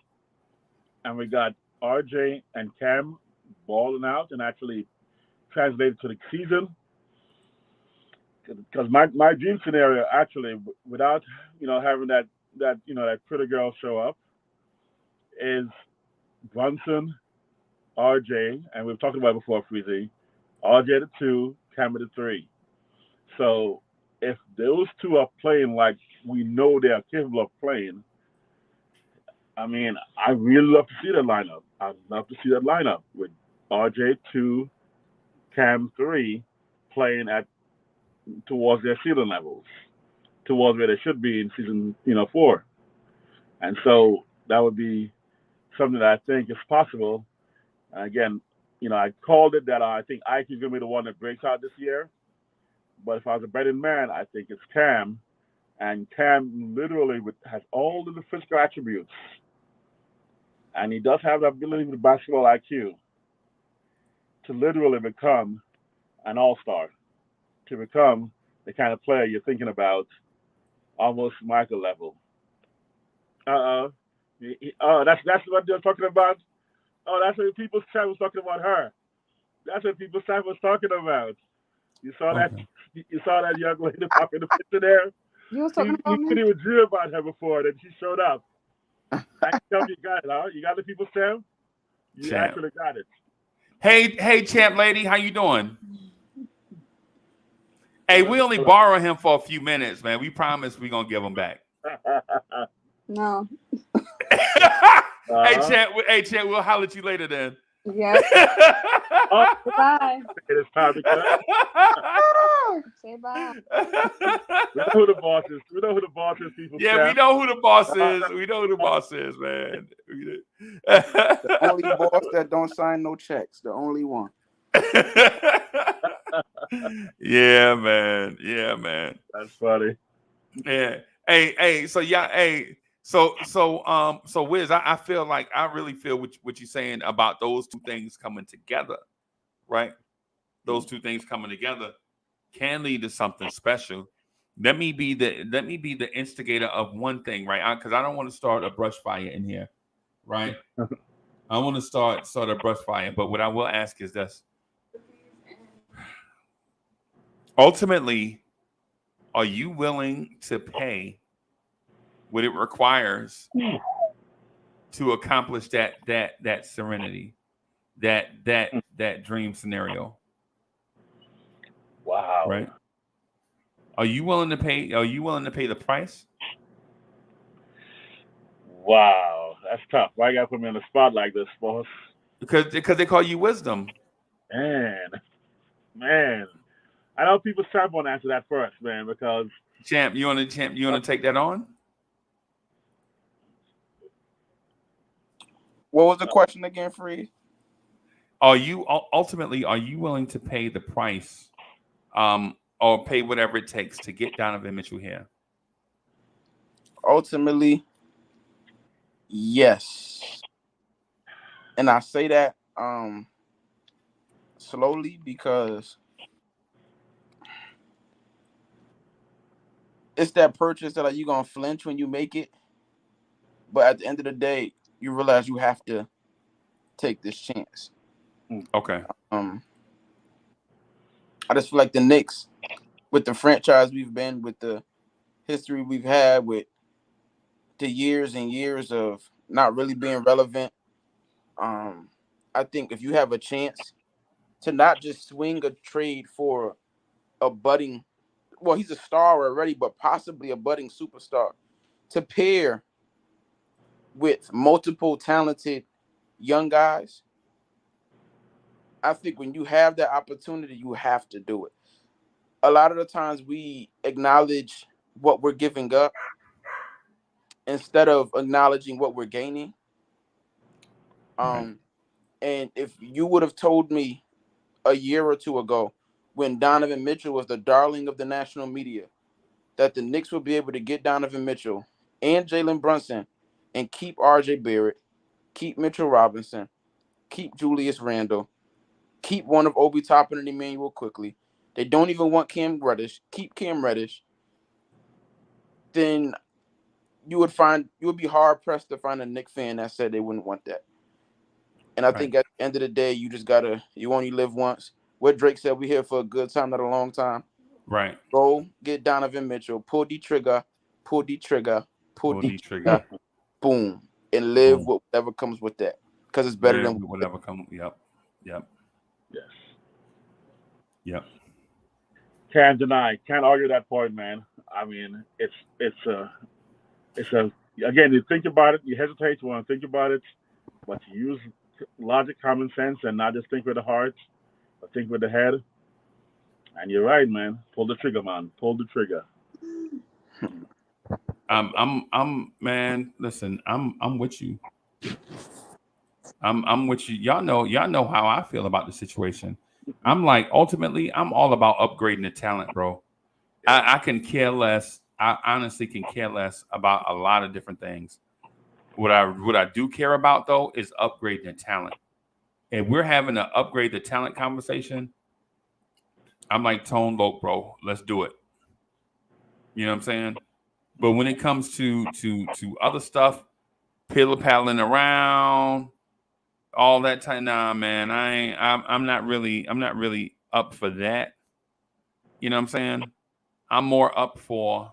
and we got RJ and Cam balling out and actually translated to the season, because my dream scenario actually, without having that pretty girl show up, is Brunson, RJ, and we've talked about it before, Freezy, RJ the 2, Cam the 3. So if those two are playing like we know they are capable of playing, I mean, I really love to see that lineup. I'd love to see that lineup with RJ 2, Cam 3 playing towards their ceiling levels, towards where they should be in season 4. And so that would be something that I think is possible. And again, I called it that I think Ike's going to be the one that breaks out this year. But if I was a betting man, I think it's Cam. And Cam literally has all of the physical attributes. And he does have the ability with basketball IQ to literally become an all-star, to become the kind of player you're thinking about, almost Michael level. That's what they're talking about. Oh, that's what People's Champ was talking about her. That's what People's Champ was talking about. You saw that? You saw that young lady pop in the picture there? You was talking about me? You couldn't even dream about her before, then she showed up. I tell you got it, huh? You got the People's Champ? You actually got it. Hey, Champ lady, how you doing? Hey, we only borrow him for a few minutes, man. We promise we're going to give him back. No. Hey, Champ, we'll holler at you later then. Yep. Oh, Bye. it is time to cut. Say bye. We know who the boss is. We know who the boss is, people. Yeah, we know who the boss is. We know who the boss is, man. The only boss that don't sign no checks. The only one. Yeah, man. Yeah, man. That's funny. Yeah. Hey. So yeah. Hey. So Wiz, I feel like I really feel what you're saying about those two things coming together, right? Those two things coming together can lead to something special. Let me be the instigator of one thing, right? Because I don't want to start a brush fire in here, right? I want to start a brush fire, but what I will ask is this: ultimately, are you willing to pay what it requires to accomplish that serenity, that dream scenario? Wow. Right? Are you willing to pay? Are you willing to pay the price? Wow. That's tough. Why you gotta put me on the spot like this, boss? Because they call you wisdom. Man. I know people start want to answer that first, man, because Champ, you want to take that on? What was the question again, Free? Are you willing to pay the price, or pay whatever it takes to get Donovan Mitchell here? Ultimately, yes. And I say that slowly because it's that purchase that like you gonna flinch when you make it, but at the end of the day, you realize you have to take this chance. Okay. I just feel like the Knicks, with the franchise we've been, with the history we've had, with the years and years of not really being relevant, I think if you have a chance to not just swing a trade for a budding, well, he's a star already, but possibly a budding superstar, to pair with multiple talented young guys, I think when you have that opportunity, you have to do it. A lot of the times we acknowledge what we're giving up instead of acknowledging what we're gaining. And if you would have told me a year or two ago, when Donovan Mitchell was the darling of the national media, that the Knicks would be able to get Donovan Mitchell and Jalen Brunson and keep RJ Barrett, keep Mitchell Robinson, keep Julius Randle, keep one of Obi Toppin and Emmanuel Quickly. They don't even want Cam Reddish. Keep Cam Reddish. Then you would be hard pressed to find a Knicks fan that said they wouldn't want that. And I think at the end of the day, you only live once. What Drake said, we here for a good time, not a long time. Right. Go get Donovan Mitchell. Pull the trigger. Pull the trigger. Pull the trigger. Boom. And live with whatever comes with that. Because it's better than whatever comes. Yep. Yes. Yep. Can't deny. Can't argue that point, man. I mean, it's again, you think about it, you hesitate, you want to think about it, but you use logic, common sense, and not just think with the heart, but think with the head. And you're right, man. Pull the trigger, man. Pull the trigger. Man, listen, I'm with you. I'm with you. Y'all know how I feel about the situation. I'm like, ultimately, I'm all about upgrading the talent, bro. I can care less. I honestly can care less about a lot of different things. What I do care about, though, is upgrading the talent. If we're having an upgrade the talent conversation, I'm like, Tone Loc, bro. Let's do it. You know what I'm saying? But when it comes to other stuff, pillow-paddling around, all that time, nah, man, I'm not really up for that. You know what I'm saying? I'm more up for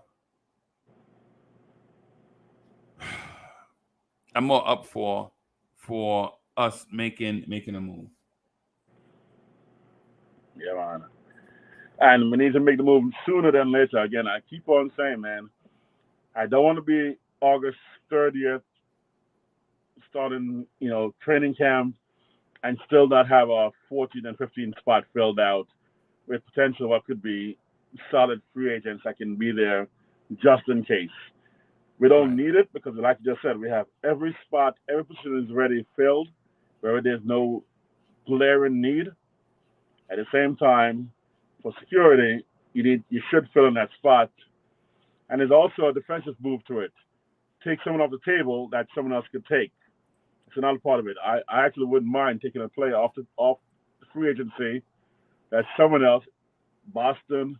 us making a move. Yeah, man. And we need to make the move sooner than later. Again, I keep on saying, man, I don't want to be August 30th starting, training camp, and still not have a 14 and 15 spot filled out with potential what could be solid free agents that can be there just in case. We don't need it because, like you just said, we have every spot, every position is ready filled, where there's no glaring need. At the same time, for security, you should fill in that spot. And there's also a defensive move to it. Take someone off the table that someone else could take. It's another part of it. I actually wouldn't mind taking a player off the free agency that someone else, Boston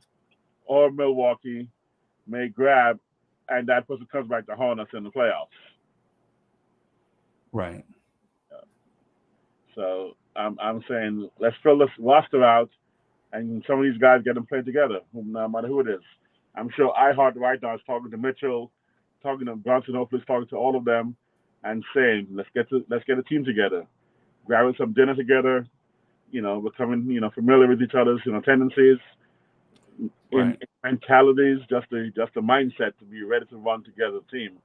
or Milwaukee, may grab, and that person comes back to haunt us in the playoffs. Right. So I'm saying let's fill this roster out, and some of these guys get them played together, no matter who it is. I'm sure iHeart right now is talking to Mitchell, talking to Brunson, hopefully is talking to all of them, and saying let's get a team together, grabbing some dinner together, becoming familiar with each other's tendencies, in mentalities, just the mindset to be ready to run together a team.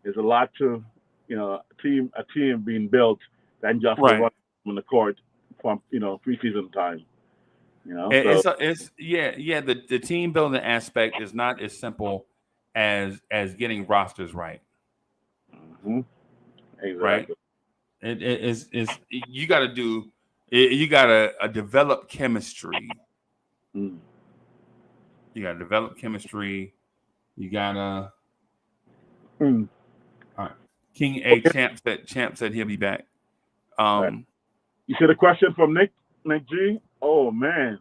There's a lot to a team being built than just to run on the court from preseason time. The team building aspect is not as simple as getting rosters right. Mm-hmm. Exactly. Right. It is you got to develop chemistry. Mm. You got to develop chemistry. You gotta. Mm. All right. King A Champ said he'll be back. Right. You see the question from Nick G? Oh man.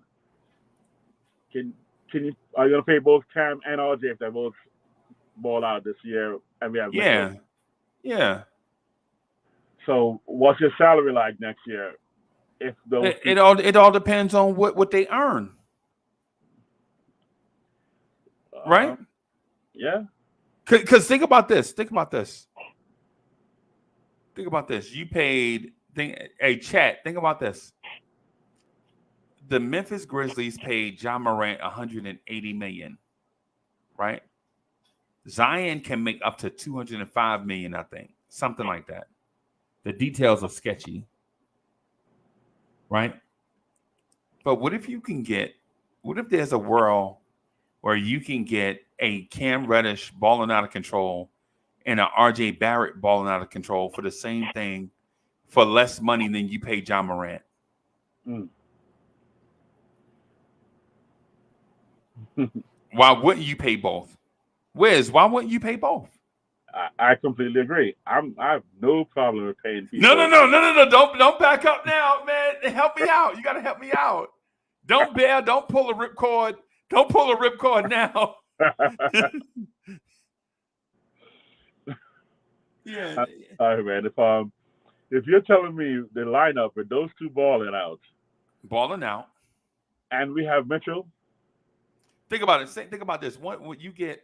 Are you gonna pay both Cam and RJ if they both ball out this year and we have Mitchell? Yeah. So what's your salary like next year? If those it all depends on what they earn. Right? Yeah. Because think about this. You paid chat. Think about this. The Memphis Grizzlies paid Ja Morant $180 million. Right? Zion can make up to $205 million, I think. Something like that. The details are sketchy. Right? But what if there's a world where you can get a Cam Reddish balling out of control and an RJ Barrett balling out of control for the same thing for less money than you pay Ja Morant? Mm. Why wouldn't you pay both? Wiz, why wouldn't you pay both? I completely agree. I have no problem with paying people. No. Don't back up now, man. Help me out. You got to help me out. Don't pull a ripcord. Don't pull a ripcord now. Yeah. All right, man. If you're telling me the lineup with those two balling out, and we have Mitchell. Think about it. Think about this. What you get.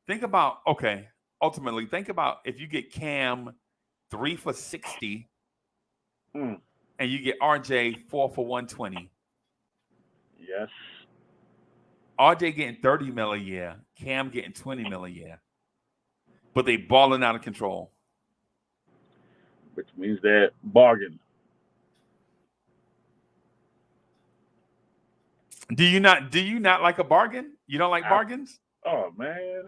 Think about ultimately. Think about if you get Cam 3 for 60, and you get RJ 4 for 120. Yes. RJ getting $30 million a year, Cam getting $20 million a year, but they balling out of control. Which means they're bargain. Do you not like a bargain? You don't like bargains? Oh man,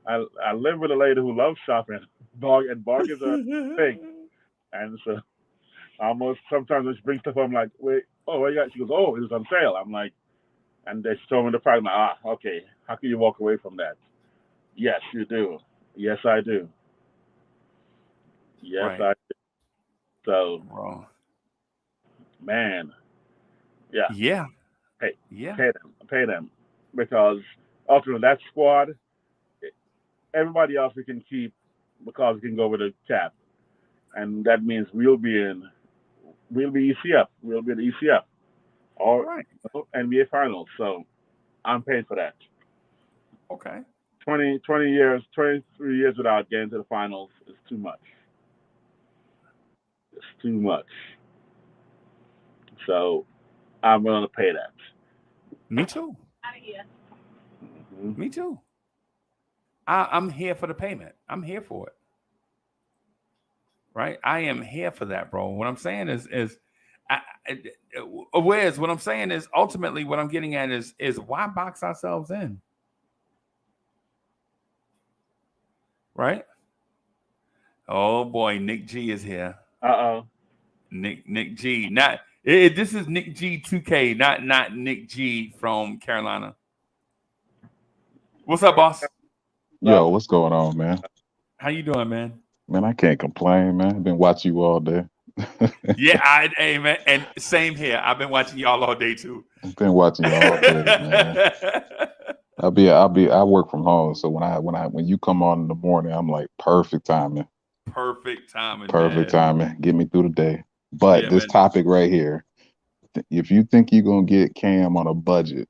I live with a lady who loves shopping. Bargains are a thing, and so almost sometimes when she brings stuff, I'm like, wait, what you got? She goes, oh, it was on sale. I'm like, and they show me the price. I'm like, okay. How can you walk away from that? Yes, you do. Yes, I do. Yes, I do. So, man, yeah. Pay them, because ultimately that squad, everybody else we can keep because we can go with the cap, and that means we'll be ECF. We'll be the ECF or NBA Finals. So I'm paying for that. Okay. 23 years without getting to the finals is too much. It's too much. So I'm willing to pay that. Me too. Mm-hmm. Me too. I'm here for the payment. I'm here for it. right? I am here for that, bro. What I'm saying what I'm saying is ultimately what I'm getting at is why box ourselves in, right? Oh boy, Nick G is here. Uh-oh. Nick G, this is Nick G 2K, not Nick G from Carolina. What's up, boss? Yo, what's going on, man? How you doing, man? Man, I can't complain, man. I've been watching you all day. Yeah, hey man, and same here. I've been watching y'all all day too. I've been watching you all day, man. I work from home, so when you come on in the morning, I'm like perfect timing. Perfect timing. Perfect timing. Get me through the day. But this topic right here, if you think you're gonna get Cam on a budget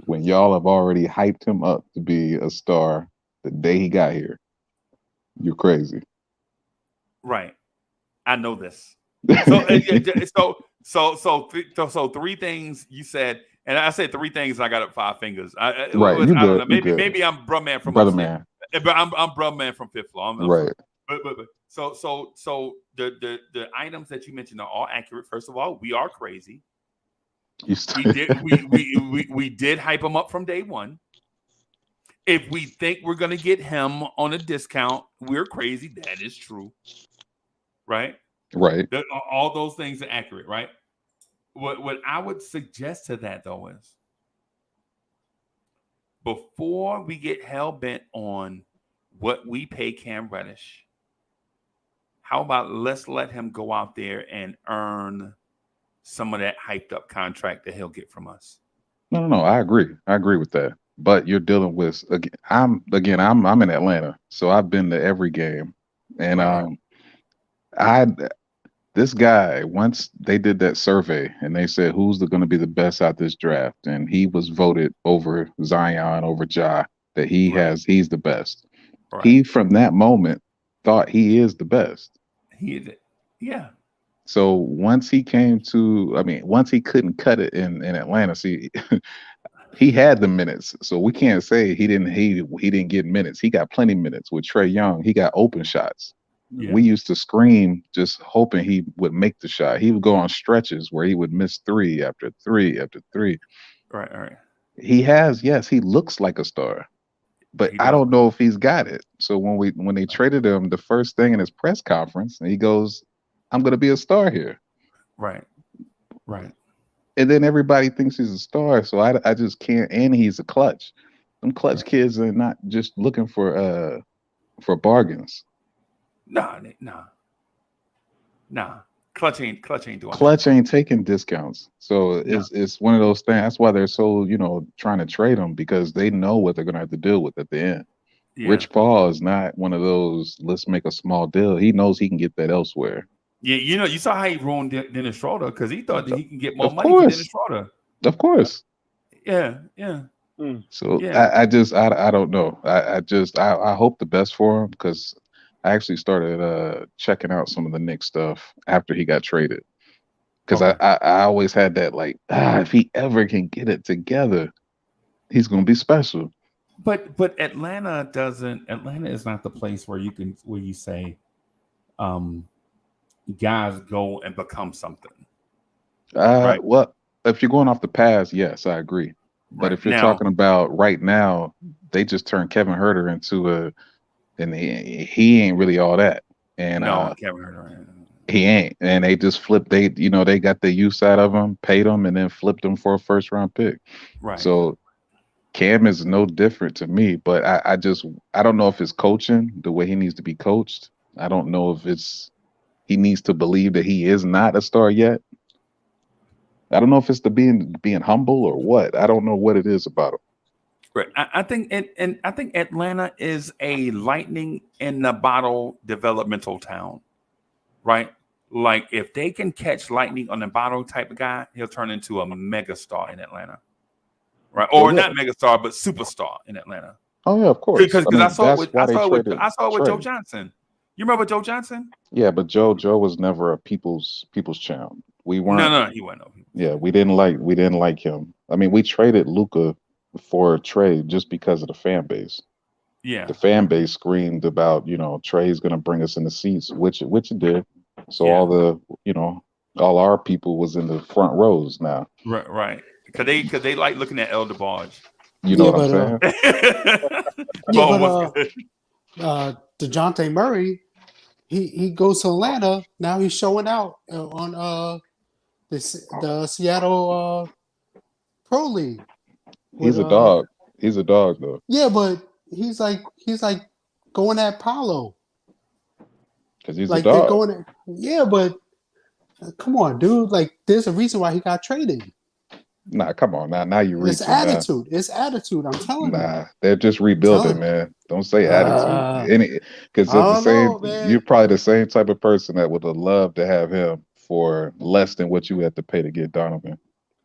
when y'all have already hyped him up to be a star the day he got here, you're crazy. Right. I know this. So three things you said, and I said three things. And I got up 5 fingers. Right. I don't know. Maybe I'm bruh man from brother upstairs. man. But I'm bruh man from fifth floor. Right. But so the items that you mentioned are all accurate. First of all, we are crazy. We did hype him up from day one. If we think we're gonna get him on a discount, we're crazy. That is true. Right. Right. All those things are accurate, right? What I would suggest to that though is before we get hell bent on what we pay Cam Reddish, how about let's let him go out there and earn some of that hyped up contract that he'll get from us. No. I agree with that. But you're dealing with I'm in Atlanta, so I've been to every game, and this guy, once they did that survey and they said who's going to be the best out this draft, and he was voted over Zion, over Ja, that he's the best. Right. He from that moment thought he is the best. He is it. Yeah. So once he once he couldn't cut it in Atlanta, see, he had the minutes. So we can't say he didn't get minutes. He got plenty of minutes with Trae Young. He got open shots. Yeah. We used to scream just hoping he would make the shot. He would go on stretches where he would miss 3 after 3 after 3. Right. He looks like a star, but I don't know if he's got it. So when they traded him, the first thing in his press conference, he goes, "I'm going to be a star here." Right. And then everybody thinks he's a star, so I just can't. And he's a clutch. Them clutch kids are not just looking for bargains. Nah. Clutch ain't doing Clutch that. Ain't taking discounts. So it's one of those things. That's why they're so, trying to trade them, because they know what they're gonna have to deal with at the end. Yeah. Rich Paul is not one of those, let's make a small deal. He knows he can get that elsewhere. Yeah, you saw how he ruined Dennis Schroeder because he thought that he can get more money from Dennis Schroeder. Of course. Yeah. So yeah. I don't know. I hope the best for him, because I actually started checking out some of the Knicks stuff after he got traded, because I always had that if he ever can get it together, he's gonna be special. But Atlanta is not the place where you say guys go and become something. Right. Well, if you're going off the past, yes, I agree. But if you're talking about right now, they just turned Kevin Huerter into and he ain't really all that. And Kevin Huerter, he ain't. And they just flipped. They got the use out of him, paid him, and then flipped him for a first round pick. Right. So Cam is no different to me. But I don't know if it's coaching the way he needs to be coached. I don't know if he needs to believe that he is not a star yet. I don't know if it's the being humble or what. I don't know what it is about him. Right. I think Atlanta is a lightning in the bottle developmental town, right? Like if they can catch lightning on the bottle type of guy, he'll turn into a mega star in Atlanta, right? Or not mega star, but superstar in Atlanta. Oh yeah, of course. Because I saw it with Joe Johnson. You remember Joe Johnson? Yeah, but Joe was never a people's champ. We weren't. No, he wasn't. Yeah, we didn't like him. I mean, we traded Luka for Trae just because of the fan base. Yeah. The fan base screamed about, Trey's going to bring us in the seats, which it did. So all our people was in the front rows now. Right. Cause they like looking at Elder Barge. You know what I'm saying? DeJounte Murray, he goes to Atlanta. Now he's showing out on the Seattle Pro League. He's a dog. He's a dog though. Yeah, but he's like going at Paolo. Because he's a dog. But come on, dude. Like, there's a reason why he got traded. Nah, come on. Now you reach. It's attitude. I'm telling you. Nah, they're just rebuilding, man. Don't say attitude. Because it's the same. You're probably the same type of person that would have loved to have him for less than what you had to pay to get Donovan.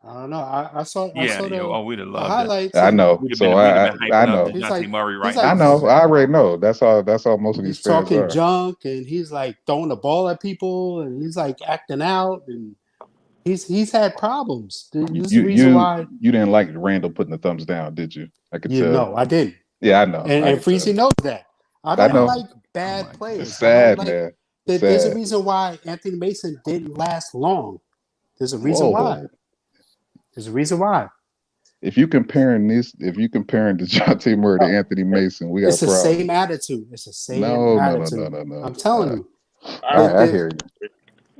I don't know. I saw we'd have loved highlights. I know. So I know. DeJounte Murray right I know. I already know. That's all most of these fans talking are. junk, and he's like throwing the ball at people, and he's like acting out, and he's had problems. This reason why you didn't like Randall putting the thumbs down, did you? I could tell. No, I didn't. Yeah, I know. And Freezy knows that. I don't like bad players. It's sad, man. There's a reason why Anthony Mason didn't last long. There's a reason why. There's a reason why. If you comparing DeJounte Murray to Anthony Mason, we got it's the same attitude. It's the same attitude. No. I'm telling you. I hear you.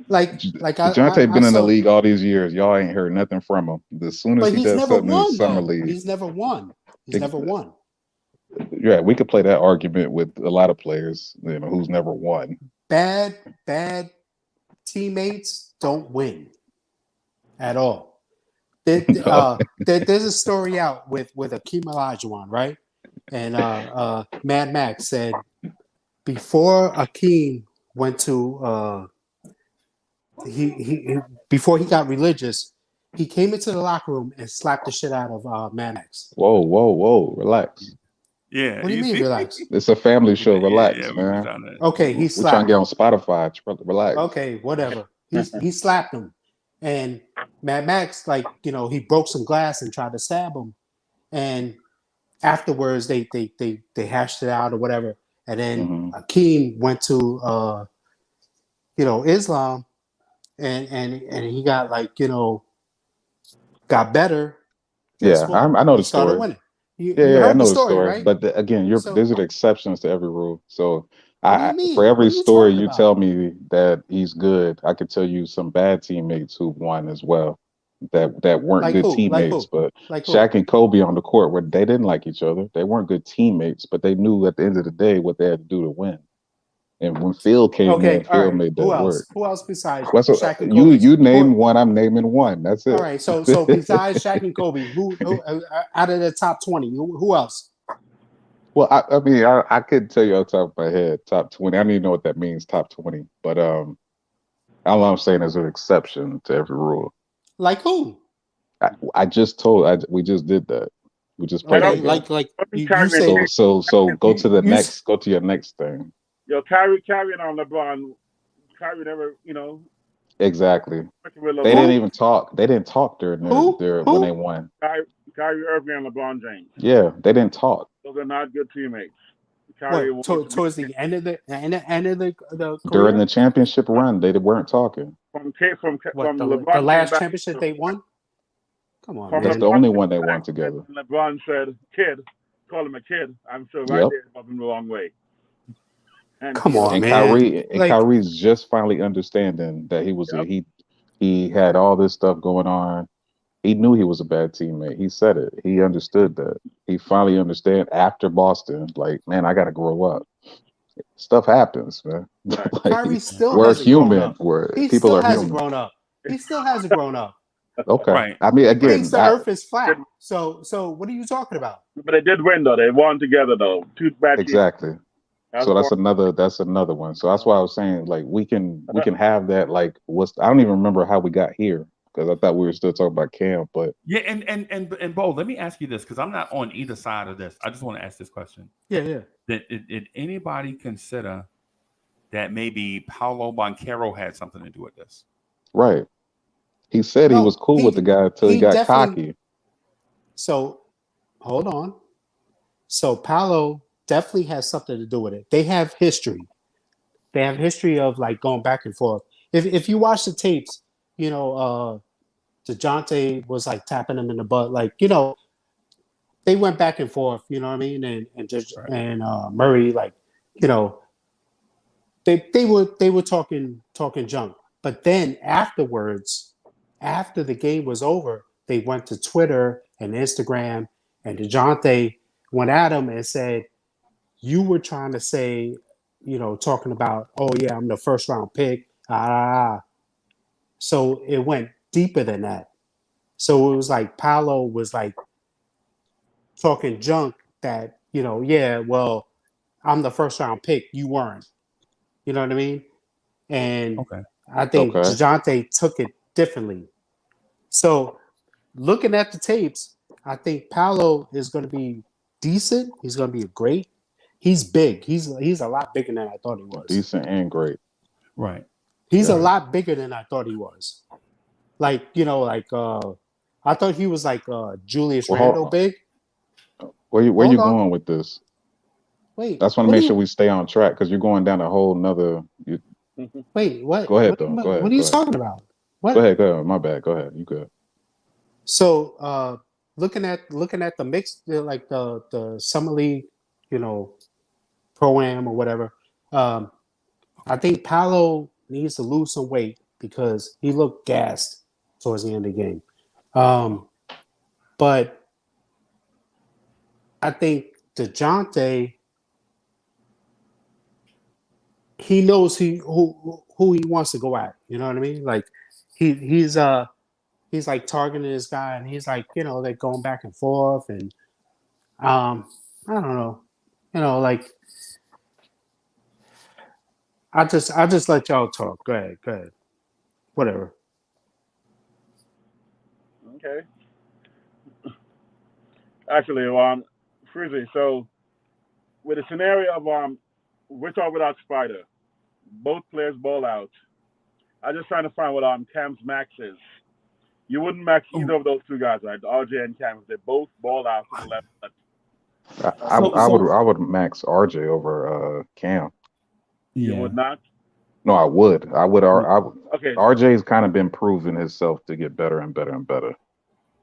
Like DeJounte been in the league all these years. Y'all ain't heard nothing from him. As soon as he does something in the summer league, he's never won. Never won. Yeah, we could play that argument with a lot of players, who's never won. Bad teammates don't win at all. There's a story out with Akeem Olajuwon, right? And Mad Max said before Akeem went to before he got religious, he came into the locker room and slapped the shit out of Mad Max. Whoa, relax. Yeah. What do you mean, relax? It's a family show. Relax, man. Okay, he slapped. We're trying to get on Spotify. Relax. Okay, whatever. He slapped him. And Mad Max, he broke some glass and tried to stab him. And afterwards, they hashed it out or whatever. And then Akeem went to, Islam, and he got got better. Yeah, I know the story. Winning. I know the story. Right? But these are the exceptions to every rule. So for every story you tell me that he's good, I could tell you some bad teammates who won as well that weren't good teammates. But Shaq and Kobe on the court, where they didn't like each other. They weren't good teammates, but they knew at the end of the day what they had to do to win. And when Phil came in, Phil made that work. Who else besides Shaq and Kobe? You name one, I'm naming one. That's it. All right. So besides Shaq and Kobe, who out of the top 20, who else? Well, I could tell you off the top of my head, top 20. I don't even know what that means, top 20. But all I'm saying is an exception to every rule. Like who? We just did that. We just played. You say. So go to the next. Go to your next thing. Yo, Kyrie on LeBron. Kyrie never, Exactly. They didn't even talk. They didn't talk during when they won. Kyrie Irving and LeBron James. Yeah, they didn't talk. Those are not good teammates. Towards the end of the career? During the championship run, they weren't talking. From LeBron, the last championship they won. Come on, that's the only one they won together. LeBron said, "Kid, call him a kid." I'm sure right there rubbed him the wrong way. Come on, man. Kyrie's just finally understanding that he had all this stuff going on. He knew he was a bad teammate. He said it. He understood that. He finally understood after Boston, man, I got to grow up. Stuff happens, man. Kyrie still we're hasn't human. grown up. People are human. Grown up. He still hasn't grown up. Okay. Right. I mean, again, thinks the earth is flat. So what are you talking about? But they did win though. They won together though. Two bad teams. Exactly. So that's another one. So that's why I was saying we can have that I don't even remember how we got here because I thought we were still talking about Cam, but yeah, and Bo, let me ask you this because I'm not on either side of this. I just want to ask this question. Yeah. Did anybody consider that maybe Paolo Banchero had something to do with this? Right. He said he was cool with the guy until he got cocky. So hold on. So Paolo definitely has something to do with it. They have history. They have history of like going back and forth. If you watch the tapes, DeJounte was like tapping him in the butt, like they went back and forth. You know what I mean? And Murray, like they were talking junk. But then afterwards, after the game was over, they went to Twitter and Instagram, and DeJounte went at him and said, "You were trying to say, talking about, oh yeah, I'm the first round pick." So it went deeper than that. So it was like Paolo was like talking junk that, yeah, well, I'm the first round pick. You weren't. You know what I mean? And Okay. I think Okay. DeJounte took it differently. So looking at the tapes, I think Paolo is going to be decent. He's going to be great. He's big. He's a lot bigger than I thought he was. Decent and great. Right. He's a Yeah. lot bigger than I thought he was. Like, I thought he was like Julius Well, Randle big. Where you Hold on. going with this? Wait. That's want to what make do sure you- we stay on track because you're going down a whole nother. Wait, what? Go ahead, what, though. What, Go ahead. what are you Go ahead. talking about? What? Go ahead. Go ahead. My bad. Go ahead. You good? So, looking at the mix, like the summer league, pro-am or whatever. I think Paolo needs to lose some weight because he looked gassed towards the end of the game. But I think DeJounte, he knows who he wants to go at. You know what I mean? Like he's like targeting this guy, and he's like, they're going back and forth, and I don't know, like I just let y'all talk. Go ahead, whatever. Okay. Actually, Frizzy, so with the scenario of with or without Spider, both players ball out. I'm just trying to find what Cam's max is. You wouldn't max either of those two guys, right? RJ and Cam, they both ball out to the left. I would max RJ over Cam. You would not? No, I would. Okay. RJ's kind of been proving himself to get better and better and better.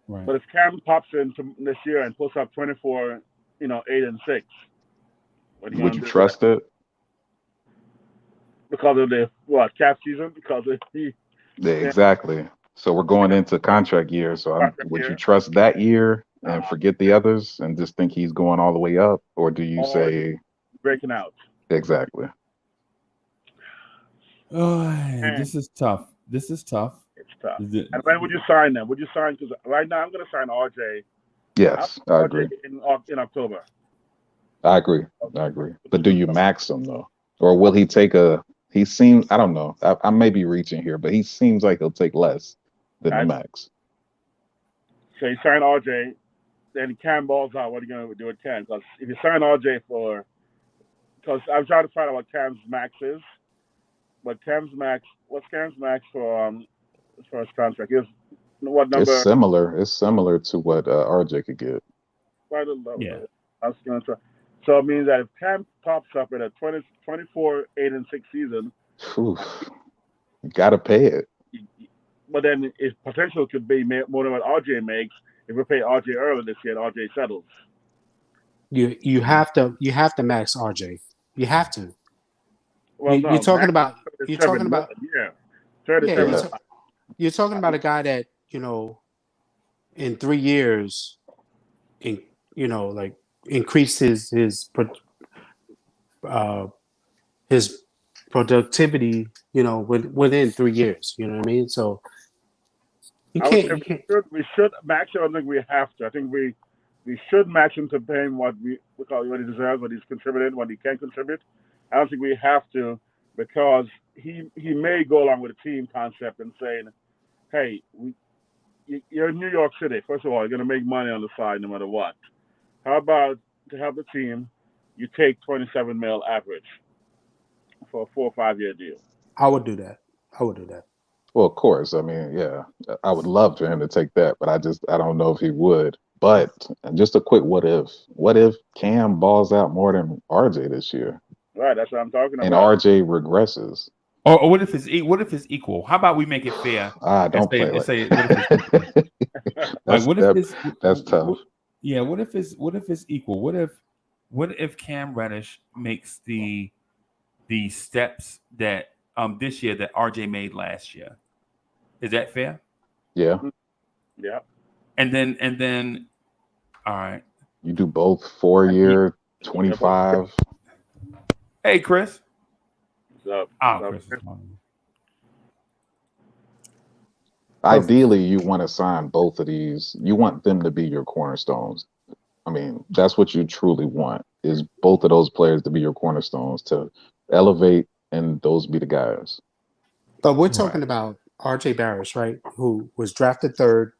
Right. But if Cam pops in this year and puts up 24, 8 and 6, Would you trust it? Because of the cap season? Because of Exactly. So we're going into contract year. So would you trust that year and forget the others and just think he's going all the way up, or do you say breaking out? Exactly. Oh, this is tough. It's tough. And when would you sign them? Would you sign? Because right now I'm going to sign RJ. Yes, I agree. In October. I agree. But do you max him though, or will he take a? He seems. I don't know. I may be reaching here, but he seems like he'll take less than the max. So you sign RJ, then Cam balls out. What are you going to do with Cam? Because if you sign RJ because I'm trying to find out what Cam's max is. But what's Cam's max for his contract? What number? It's similar. It's similar to what RJ could get. Yeah. I was going to try. So it means that if Cam pops up at a 24, 8 and 6 season, you got to pay it. But then his potential could be more than what RJ makes if we pay RJ early this year and RJ settles. You have to max RJ. You have to. Well, you're talking about yeah. You're talking about a guy that in 3 years, increased his productivity, within 3 years. You know what I mean? So you can't. We should max him. I think we have to. I think we should max him to pay him what he deserves, what he's contributed, what he can contribute. I don't think we have to, because he may go along with the team concept and saying, hey, you're in New York City. First of all, you're going to make money on the side no matter what. How about, to help the team, you take 27 mil average for a 4 or 5 year deal? I would do that. Well, of course. I mean, yeah, I would love for him to take that, but I don't know if he would. But just a quick what if. What if Cam balls out more than RJ this year? Right, that's what I'm talking And about. RJ regresses. Or what if it's equal? How about we make it fair? Don't play like say what if it's equal? Like that's tough. Yeah, what if it's equal? What if Cam Reddish makes the steps that this year that RJ made last year? Is that fair? Yeah. Yeah. And then all right. You do both 4-year, 25. Hey Chris. What's Oh, up? Chris is on. Ideally, you want to sign both of these. You want them to be your cornerstones. I mean, that's what you truly want, is both of those players to be your cornerstones, to elevate, and those be the guys. But we're talking about RJ Barrett, right? Who was drafted third,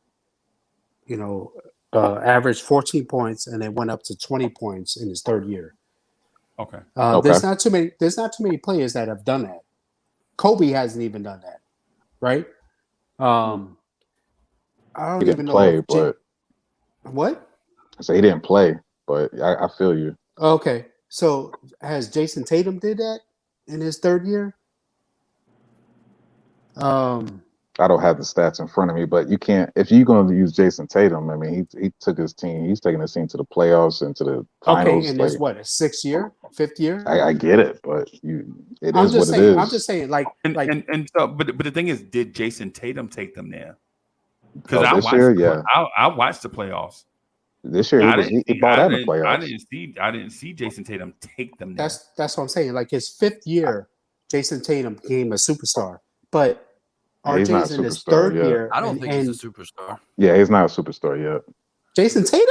averaged 14 points and then went up to 20 points in his third year. Okay. There's not too many players that have done that. Kobe hasn't even done that, right? I don't even know. Play, but what? I say he didn't play, but I feel you. Okay, so has Jason Tatum did that in his third year? I don't have the stats in front of me, but you can't. If you're going to use Jason Tatum, I mean, he took his team. He's taking his team to the playoffs and to the finals. Okay, and it's what, a 6th year, 5th year? I get it, but it I'm is just what saying, it is. I'm just saying, but the thing is, did Jason Tatum take them there? Because I watched the playoffs. This year he balled out in the playoffs. I didn't see Jason Tatum take them there. That's what I'm saying. Like his 5th year, Jason Tatum became a superstar, but RJ's in his 3rd year. I don't think he's a superstar. Yeah, he's not a superstar yet. Jason Tatum?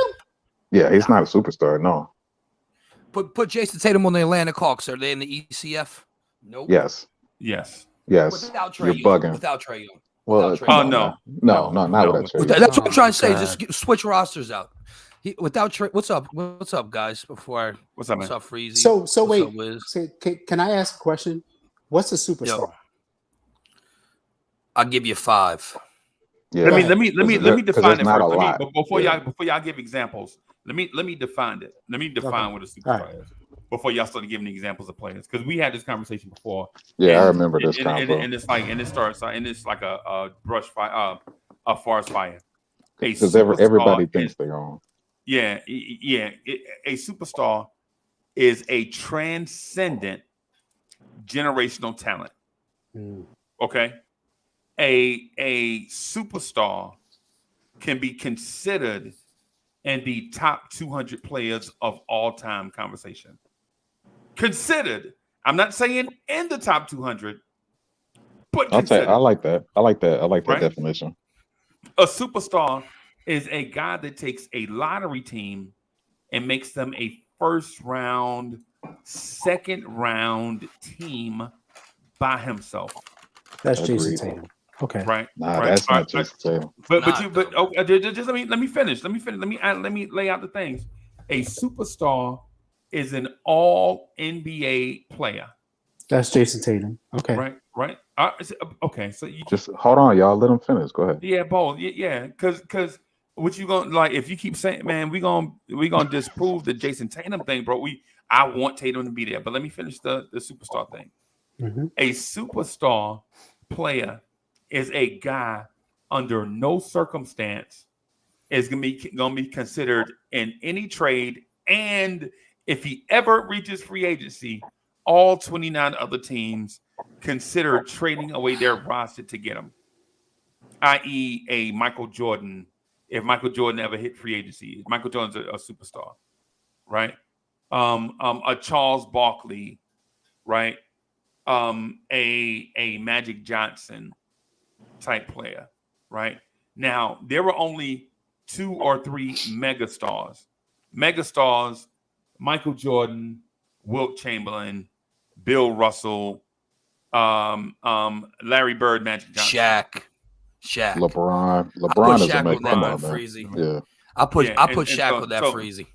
Yeah, he's not a superstar. No. Put Jason Tatum on the Atlanta Hawks. Are they in the ECF? Nope. Yes. Without Trae Young. Bugging. Without Trae Young. Well, no, not without Trae Young. That's what I'm trying to say. Just switch rosters out. Without Trae, what's up, guys? What's up, Freezy? So wait. Can I ask a question? What's a superstar? Yo, I'll give you 5. Yeah. Let me define it first. But before y'all give examples, let me define it. Let me define what a superstar is before y'all start giving examples of players, because we had this conversation before. Yeah, I remember this conversation. And it's like a brush fire, a forest fire. Because everybody thinks they're on. Yeah. A superstar is a transcendent generational talent. Okay. A superstar can be considered in the top 200 players of all time conversation. Considered. I'm not saying in the top 200, but I like that. I like that definition. A superstar is a guy that takes a lottery team and makes them a 1st round, 2nd round team by himself. That's Jason Tatum. Okay. Right. That's not Jason Tatum. Just let me finish. Let me lay out the things. A superstar is an all NBA player. That's Jason Tatum. Okay. Right. Okay. So you just hold on, y'all. Let him finish. Go ahead. Yeah, both. Yeah. Because what you gonna like? If you keep saying, man, we gonna disprove the Jason Tatum thing, bro. I want Tatum to be there, but let me finish the superstar thing. Mm-hmm. A superstar player is a guy under no circumstance is gonna be considered in any trade, and if he ever reaches free agency, all 29 other teams consider trading away their roster to get him. I.e., a Michael Jordan. If Michael Jordan ever hit free agency, Michael Jordan's a superstar, right? A Charles Barkley, right? A Magic Johnson type player, right? Now, there were only 2 or 3 megastars. Michael Jordan, Wilt Chamberlain, Bill Russell, Larry Bird, Magic Johnson. Shaq. LeBron is a make. Come on, man. Yeah. I put Shaq with that Freezy.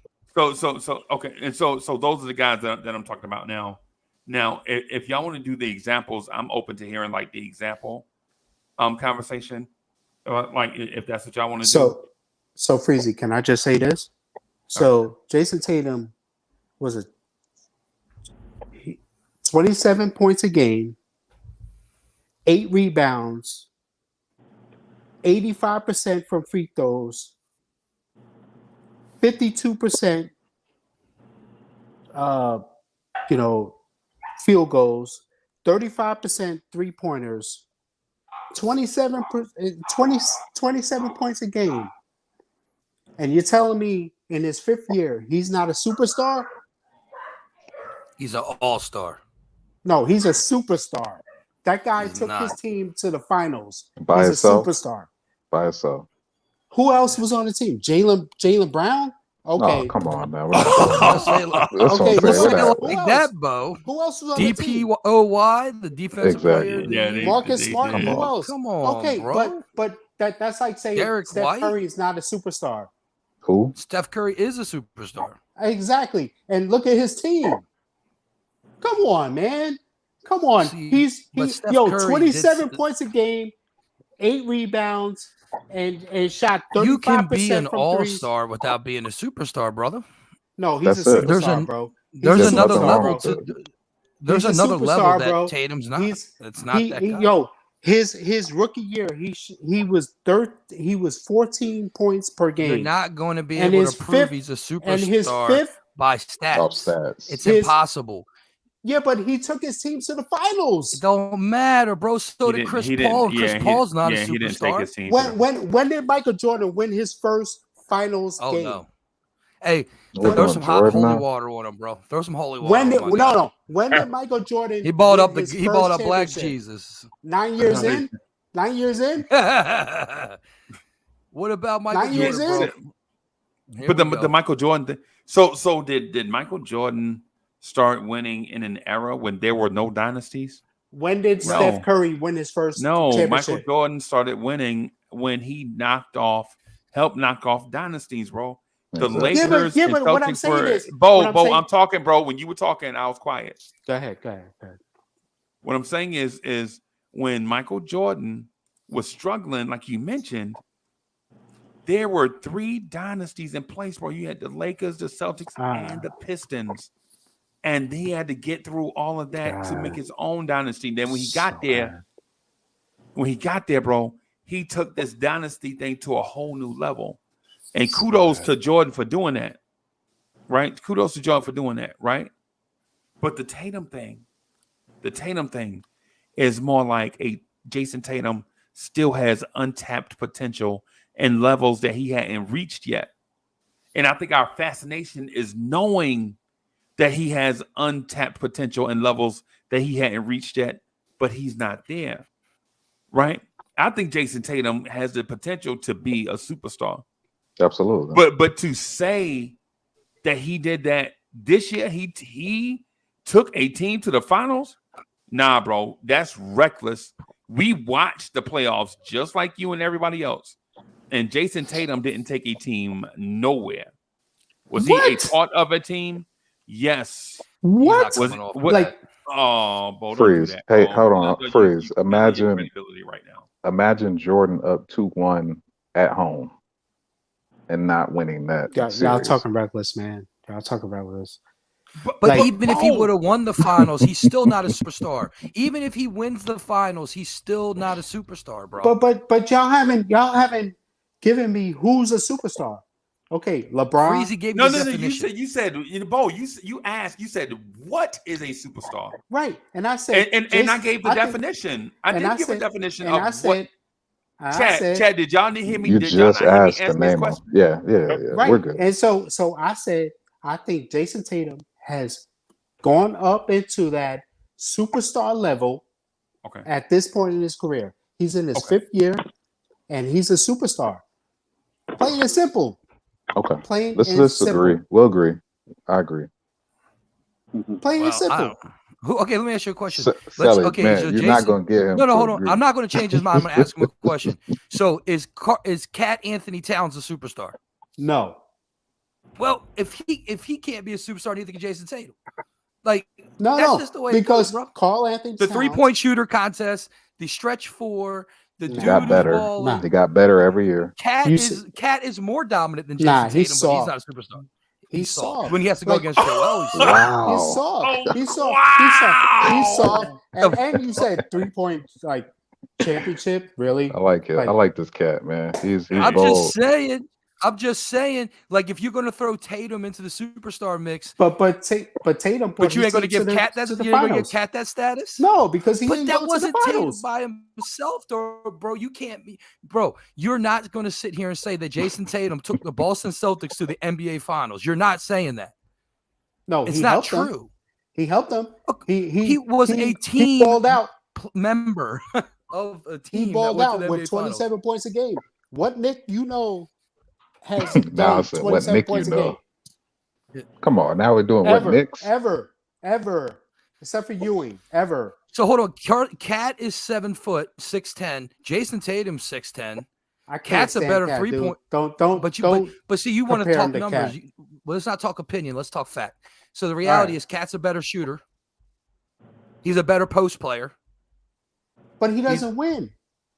So okay, and so those are the guys that I'm talking about now. Now, if y'all want to do the examples, I'm open to hearing like the example conversation. Like if that's what y'all want to do. So Freezy, can I just say this? So Jason Tatum was 27 points a game, 8 rebounds, 85% from free throws, 52% field goals, 35% three-pointers, 27 points a game. And you're telling me in his 5th year he's not a superstar? He's an all-star. No, he's a superstar. That guy He's took not. his team to the finals. By He's himself? a superstar. By itself. Who else was on the team? Jalen Brown? Okay. Oh, come on now. Let's say it like, That's Okay, what I'm saying. who We're else? not- that, Bo. Who else was on the team? DPOY, the defensive Exactly. player. Yeah, Marcus Smart. did. Who else? Come on, Okay, bro. but that's like saying Derek Steph White? Curry is not a superstar. Who? Steph Curry is a superstar. Exactly. And look at his team. Come on, man. Come on. See, but He's Steph Curry 27 did- points a game, 8 rebounds, and shot 35% You can be an from all-star without being a superstar, brother. No, he's That's a it. superstar, bro. There's There's another nothing level wrong to. with There's He's a another level superstar, that bro. Tatum's not. He's- It's not that guy. His rookie year, he was 14 points per game. You're not going to be And able his to prove fifth- he's a and his superstar 5th. by Off stats. stats. It's His- impossible. Yeah, but he took his team to the It finals. don't matter, bro. So did Chris Paul. Chris Paul's not a superstar. He didn't take his team. When did Michael Jordan win his first finals Oh game? no. Hey, We're throw doing some hot Jordan holy now? water on him, bro. Throw some holy water. When did on my guy. When did Michael Jordan? He balled win up his he first balled up Black championship? Jesus. 9 years in. 9 years in. What about Michael 9 years Jordan, in? bro? Here But we the go. Michael Jordan thing. So did Michael Jordan start winning in an era when there were no dynasties? When did No. Steph Curry win his first No, championship? Michael Jordan started winning when he helped knock off dynasties, bro. The Exactly. Lakers yeah, and but what I'm Celtics saying were. is- Bo, what I'm saying- I'm talking, bro. When you were talking, I was quiet. Go ahead. What I'm saying is when Michael Jordan was struggling, like you mentioned, there were 3 dynasties in place, bro. You had the Lakers, the Celtics, and the Pistons. And he had to get through all of that to make his own dynasty. Then when he got there, bro, he took this dynasty thing to a whole new level. And kudos to Jordan for doing that. Right? Kudos to Jordan for doing that, right? But the Tatum thing is more like a Jason Tatum still has untapped potential and levels that he hadn't reached yet. And I think our fascination is knowing that he has untapped potential and levels that he hadn't reached yet, but he's not there, right? I think Jason Tatum has the potential to be a superstar. Absolutely. But to say that he did that this year, he took a team to the finals, nah, bro, that's reckless. We watched the playoffs just like you and everybody else, and Jason Tatum didn't take a team nowhere. Was he a part of a team? Yes. What? He's not coming off What? Like, Oh, Bo, don't Freeze. do that. Hey, Oh, hold on. no, you- Freeze. you- Imagine- credibility right now. Imagine Jordan up 2-1 at home and not winning that. y'all series. talking reckless, man. Y'all talking reckless. But Like- even if he would have won the finals, he's still not a superstar. Even if he wins the finals, he's still not a superstar, bro. But y'all haven't given me who's a superstar. Okay, LeBron. Freezy gave No, me the no. definition. You said, Bo. You asked. You said, what is a superstar? Right, and I said, And I gave the I think- definition. I and did I give said- a definition and of I what. said, Chad, did y'all hear me? You Did y'all just not hear me asked the answer this name. question? Yeah. right. We're good. And so I said, I think Jason Tatum has gone up into that superstar level Okay. at this point in his career. He's in his Okay. 5th year, and he's a superstar. Plain and simple. Okay. Plain Let's and disagree. simple. We'll agree. I agree. Plain and Well, simple. okay, let me ask you a question. Sally, okay, man, so you're Jason- not going to get him. No, to hold on. agree. I'm not going to change his mind. I'm going to ask him a question. So is Cat Anthony Towns a superstar? No. Well, if he can't be a superstar, neither can Jason Tatum. Like No, that's no. just the way it Because goes, bro. Carl Anthony The Towns, 3-point shooter contest, the stretch 4, The dude got who's better. balling. They got better every year. Cat is more dominant than Jason Tatum, but he's not a superstar. He's soft. When he has to go against Joel, he's soft. Wow. He's soft. He's soft. Wow. He's soft. And you said 3-point like championship. Really? I like it. Like, I like this cat, man. He's I'm bold. I'm just saying, like if you're going to throw Tatum into the superstar mix, but Tatum. But you ain't going to give Cat that. You ain't going to give Cat that status. No, because he but didn't that go wasn't to the Tatum finals. by himself, though, bro. You can't be, bro. You're not going to sit here and say that Jason Tatum took the Boston Celtics to the NBA Finals. You're not saying that. No, it's not true. Them. He helped them. He was a team balled out member of a team. He balled out with 27 Finals. points a game. What Nick, has now done 27 points a game? Come on, now we're doing what Knicks? Ever, except for Ewing, ever. So hold on, Cat is 7 foot, 6'10". Jason Tatum's 6'10". Cat's a better 3-point. But see, you want to talk numbers. Well, let's not talk opinion. Let's talk fact. So the reality is, Cat's a better shooter. He's a better post player. But he doesn't win.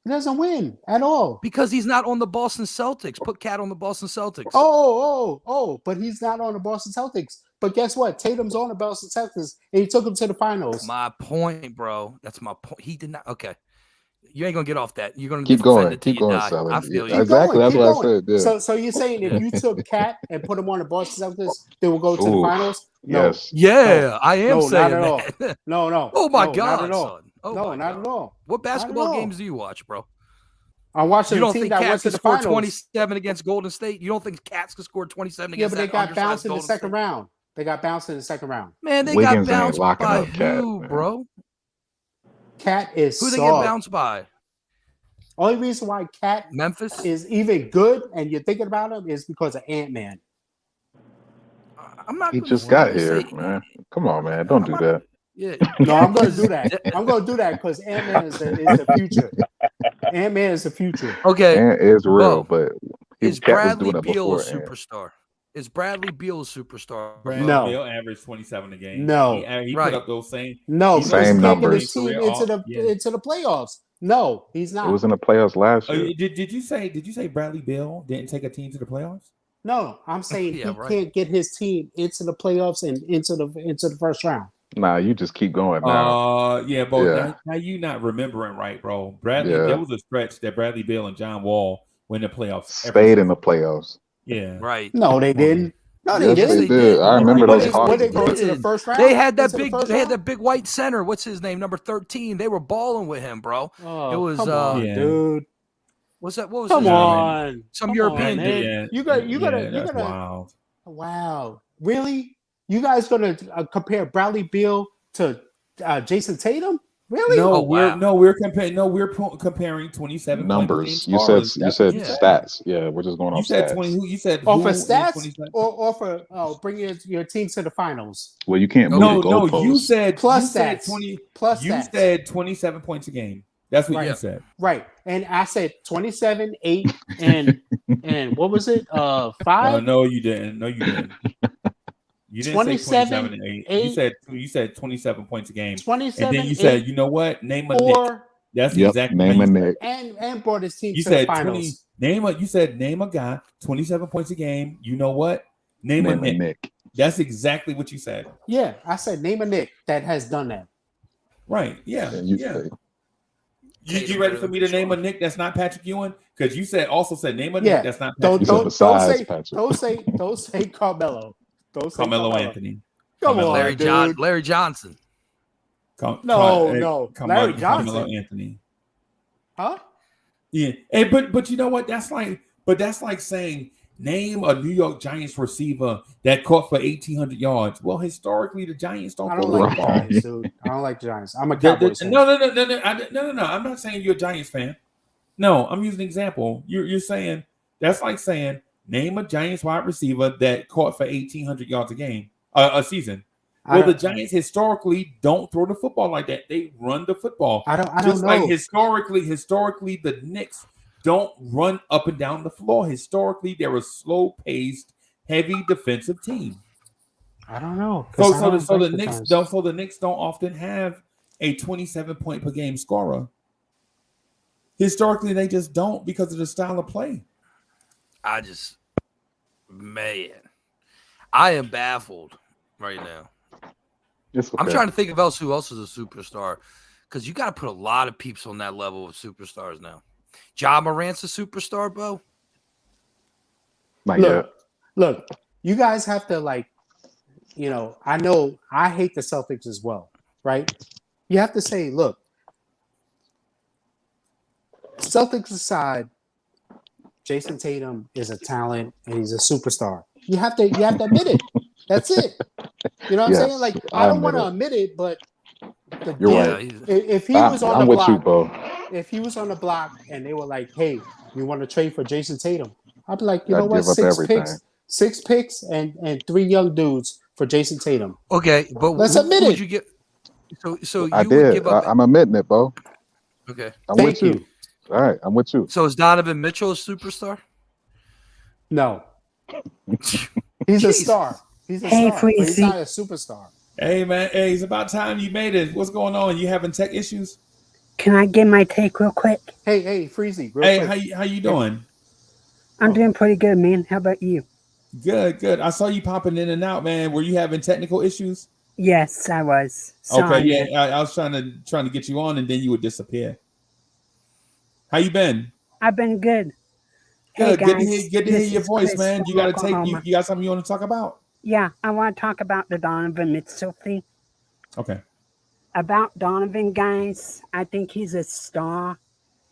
He doesn't win at all. Because he's not on the Boston Celtics. Put Cat on the Boston Celtics. Oh, but he's not on the Boston Celtics. But guess what? Tatum's on the Boston Celtics, and he took him to the finals. My point, bro. That's my point. He did not. Okay. You ain't going to get off that. You're going to keep going. Keep going, Sally. I feel you. Exactly. That's what I said. Yeah. So you're saying if you took Cat and put him on the Boston Celtics, they will go to the finals? No. Yes. Yeah, I am saying not at that. all. No. Oh, my God, not at all. son. Oh, no, not at all. What basketball games do you watch, bro? I'm watching you a team that went to the score finals. 27 against Golden State? You don't think Cats could score 27 against but they got bounced in the second State? round. They got bounced in the second round. Man, they Wiggins got bounced by who, bro? Cat is who soft. they get bounced by? Only reason why Cat Memphis is even good and you're thinking about him is because of Ant-Man. I'm not. He just got here, man. Come on, man. Don't do that. Yeah. No, I'm going to do that. I'm going to do that because Ant-Man is the future. Ant-Man is the future. Okay. Ant is real, but is Bradley Beal a superstar? Is Bradley Beal a superstar? Bradley Beal averaged 27 a game. No. He put up those same numbers. Team into the playoffs. No, he's not. It was in the playoffs last year. Did you say Bradley Beal didn't take a team to the playoffs? No, I'm saying he can't get his team into the playoffs and into the first round. Nah, you just keep going now. Now you not remembering right, bro. There was a stretch that Bradley Beal and John Wall went in the playoffs. Stayed in the playoffs. Yeah. Right. No, they didn't. No, they did. I remember those When they go to the first round, they had that big white center. What's his name? Number 13. They were balling with him, bro. Oh, it was come on, dude. What's that? What was come on? Some European dude. Yeah. You gotta. Wild. Wow. Really? You guys gonna compare Bradley Beal to Jason Tatum? Really? We're comparing 27 numbers. You said stats. Yeah, we're just going off stats. 20. You said for stats or for bring your team to the finals. Well, you can't move the goalposts. No. You said plus stats. You said 27 points a game. That's what you said. Right. And I said 27, 8, and what was it? 5? No, you didn't. You didn't 27, say 27 and 8. You said 27 points a game. 27. And then you said, you know what? Name a Nick. That's exactly name a Nick. And brought his team to the finals. You said name a guy, 27 points a game. You know what? Name a Nick. That's exactly what you said. Yeah, I said name a Nick that has done that. Right. Yeah. You ready for me to name a Nick that's not Patrick Ewing? Because you also said name a Nick that's not Patrick Ewing. Don't say Carmelo. Carmelo Anthony. Come on, Larry Johnson. No. Larry Johnson. Carmelo Anthony. Huh? Yeah. Hey, but you know what? That's like saying name a New York Giants receiver that caught for 1,800 yards. Well, historically, the Giants don't. I don't like the Giants, dude. I don't like the Giants. I'm a Cowboys fan. No. I'm not saying you're a Giants fan. No, I'm using an example. You're saying that's like saying name a Giants wide receiver that caught for 1,800 yards a season. Well, the Giants historically don't throw the football like that. They run the football. I don't Just know. like historically, the Knicks don't run up and down the floor. Historically, they're a slow-paced, heavy defensive team. I don't know. So the Knicks don't often have a 27 point per game scorer. Historically, they just don't because of the style of play. I am baffled right now. Okay. I'm trying to think of who else is a superstar, because you got to put a lot of peeps on that level of superstars now. Ja Morant's a superstar, Bo. Not yet. Look, you guys have to I know I hate the Celtics as well, right? You have to say, look, Celtics aside, Jason Tatum is a talent and he's a superstar. You have to admit it. That's it. You know what I'm saying? Like, I don't want to admit it, but if he was on the block, if he was on the block and they were like, "Hey, you want to trade for Jason Tatum?" I'd be like, you know what? 6 picks and 3 young dudes for Jason Tatum. Okay, but let's admit it. Would you get? So I did. Give up I'm admitting it, Bo. Okay, I'm with you. All right, I'm with you. So is Donovan Mitchell a superstar? No. He's a star. He's a star, but he's not a superstar. Hey, man. Hey, it's about time you made it. What's going on? You having tech issues? Can I get my take real quick? Hey, Freezy. Hey, how you doing? I'm doing pretty good, man. How about you? Good. I saw you popping in and out, man. Were you having technical issues? Yes, I was. Sorry, okay, yeah. I was trying to get you on, and then you would disappear. How you been? I've been good. Good. Hey, guys, good to hear your voice, man. You got you got something you want to talk about? Yeah, I want to talk about the Donovan Mitchell thing. Okay. About Donovan, guys, I think he's a star.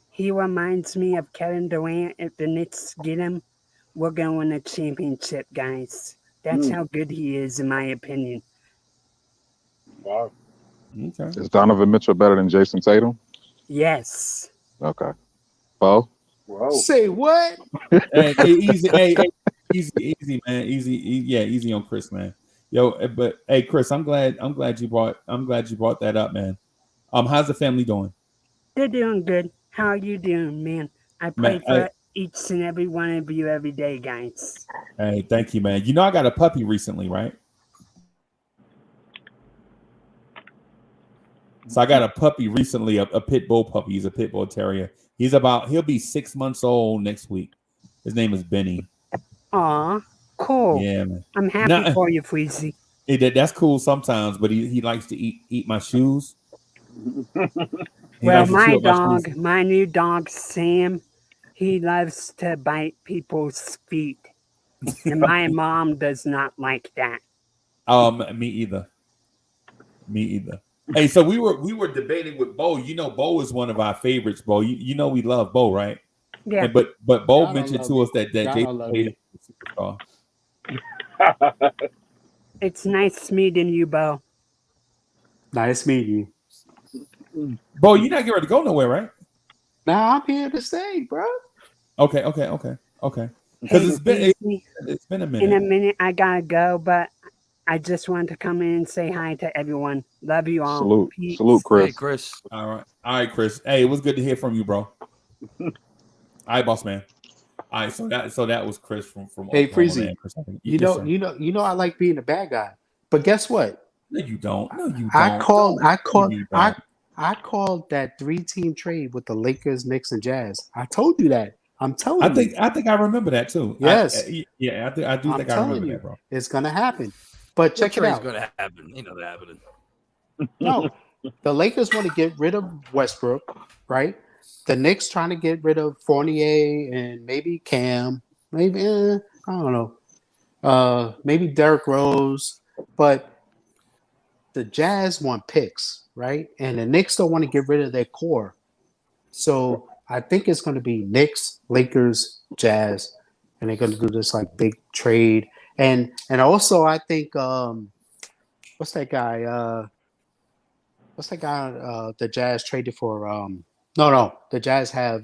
He reminds me of Kevin Durant. If the Knicks get him, we're going to win a championship, guys. That's how good he is, in my opinion. Wow. Okay. Is Donovan Mitchell better than Jason Tatum? Yes. Okay. Bo? Whoa. Say what? Easy, man. Easy on Chris, man. Yo, but hey, Chris, I'm glad you brought that up, man. How's the family doing? They're doing good. How are you doing, man? I pray for each and every one of you every day, guys. Hey, thank you, man. You know I got a puppy recently, right? So I got a puppy recently, a pit bull puppy. He's a pit bull terrier. He'll be 6 months old next week. His name is Benny. Aw, cool. Yeah, man. I'm happy for you, Freezy. That's cool sometimes, but he likes to eat my shoes. Well, my new dog, Sam, he loves to bite people's feet. And my mom does not like that. Me either. Hey, so we were debating with Bo. You know, Bo is one of our favorites, Bo. You know we love Bo, right? Yeah. And, but Bo mentioned to us that Jason Tatum is a superstar. It's nice meeting you, Bo. Nice meeting you. Bo, you're not getting ready to go nowhere, right? Nah, I'm here to stay, bro. Okay. Because it's been a minute. In a minute, I gotta go, but I just wanted to come in and say hi to everyone. Love you all. Salute, Chris. Hey, Chris. All right, Chris. Hey, it was good to hear from you, bro. All right, boss man. All right, so that was Chris from Hey, Oklahoma, Freezy. man. Chris, you know I like being a bad guy. But guess what? No, you don't. I called that 3-team trade with the Lakers, Knicks, and Jazz. I told you that. I'm telling you. I think I remember that too. Yes. I do think I remember that, bro. It's gonna happen. But check it out. It's gonna happen. You know that happening. No, the Lakers want to get rid of Westbrook, right? The Knicks trying to get rid of Fournier and maybe Cam, maybe I don't know, maybe Derrick Rose, but the Jazz want picks, right? And the Knicks don't want to get rid of their core, so I think it's going to be Knicks, Lakers, Jazz, and they're going to do this like big trade. And also I think what's that guy? The Jazz traded for no, the Jazz have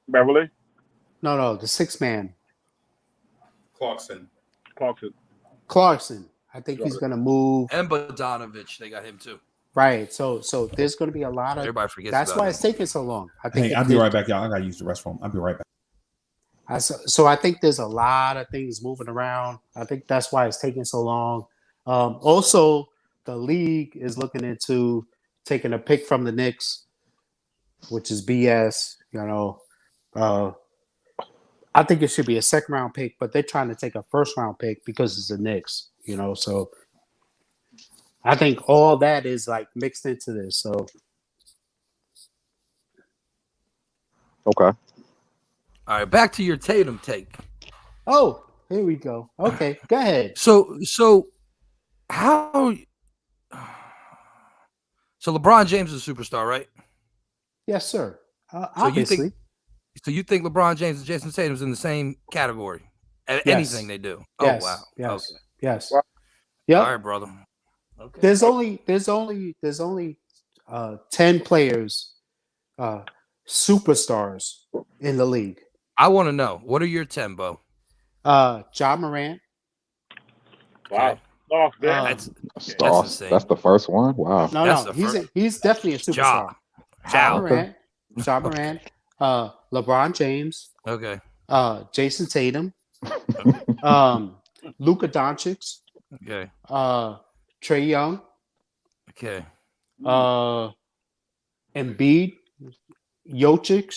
Beverly? No, the 6-man. Clarkson. I think he's gonna move. And Bogdanovich, they got him too. Right. So there's gonna be a lot of everybody forgets. That's why it's taking so long. I think I'll be right back, y'all. I gotta use the restroom. I'll be right back. So I think there's a lot of things moving around. I think that's why it's taking so long. Also, the league is looking into taking a pick from the Knicks which is BS. I think it should be a second round pick, but they're trying to take a first round pick because it's the Knicks. So I think all that is like mixed into this. So Okay. All right, back to your Tatum take. oh, here we go. Okay, go ahead. So how? So LeBron James is a superstar, right? Yes, sir. So Obviously. you think LeBron James and Jason Tatum's in the same category? Anything they do? Yes. Oh wow. Yes. Okay. Yes. All Yep. right, brother. Okay. There's only 10 players, superstars in the league. I want to know, what are your 10, Bo? Ja Morant. Wow. Oh, That's insane. That's the first one. Wow. No, he's definitely a superstar. Ja Morant. LeBron James. Okay. Jason Tatum. Luka Doncic. Okay. Trae Young. Okay. Embiid. Jokic.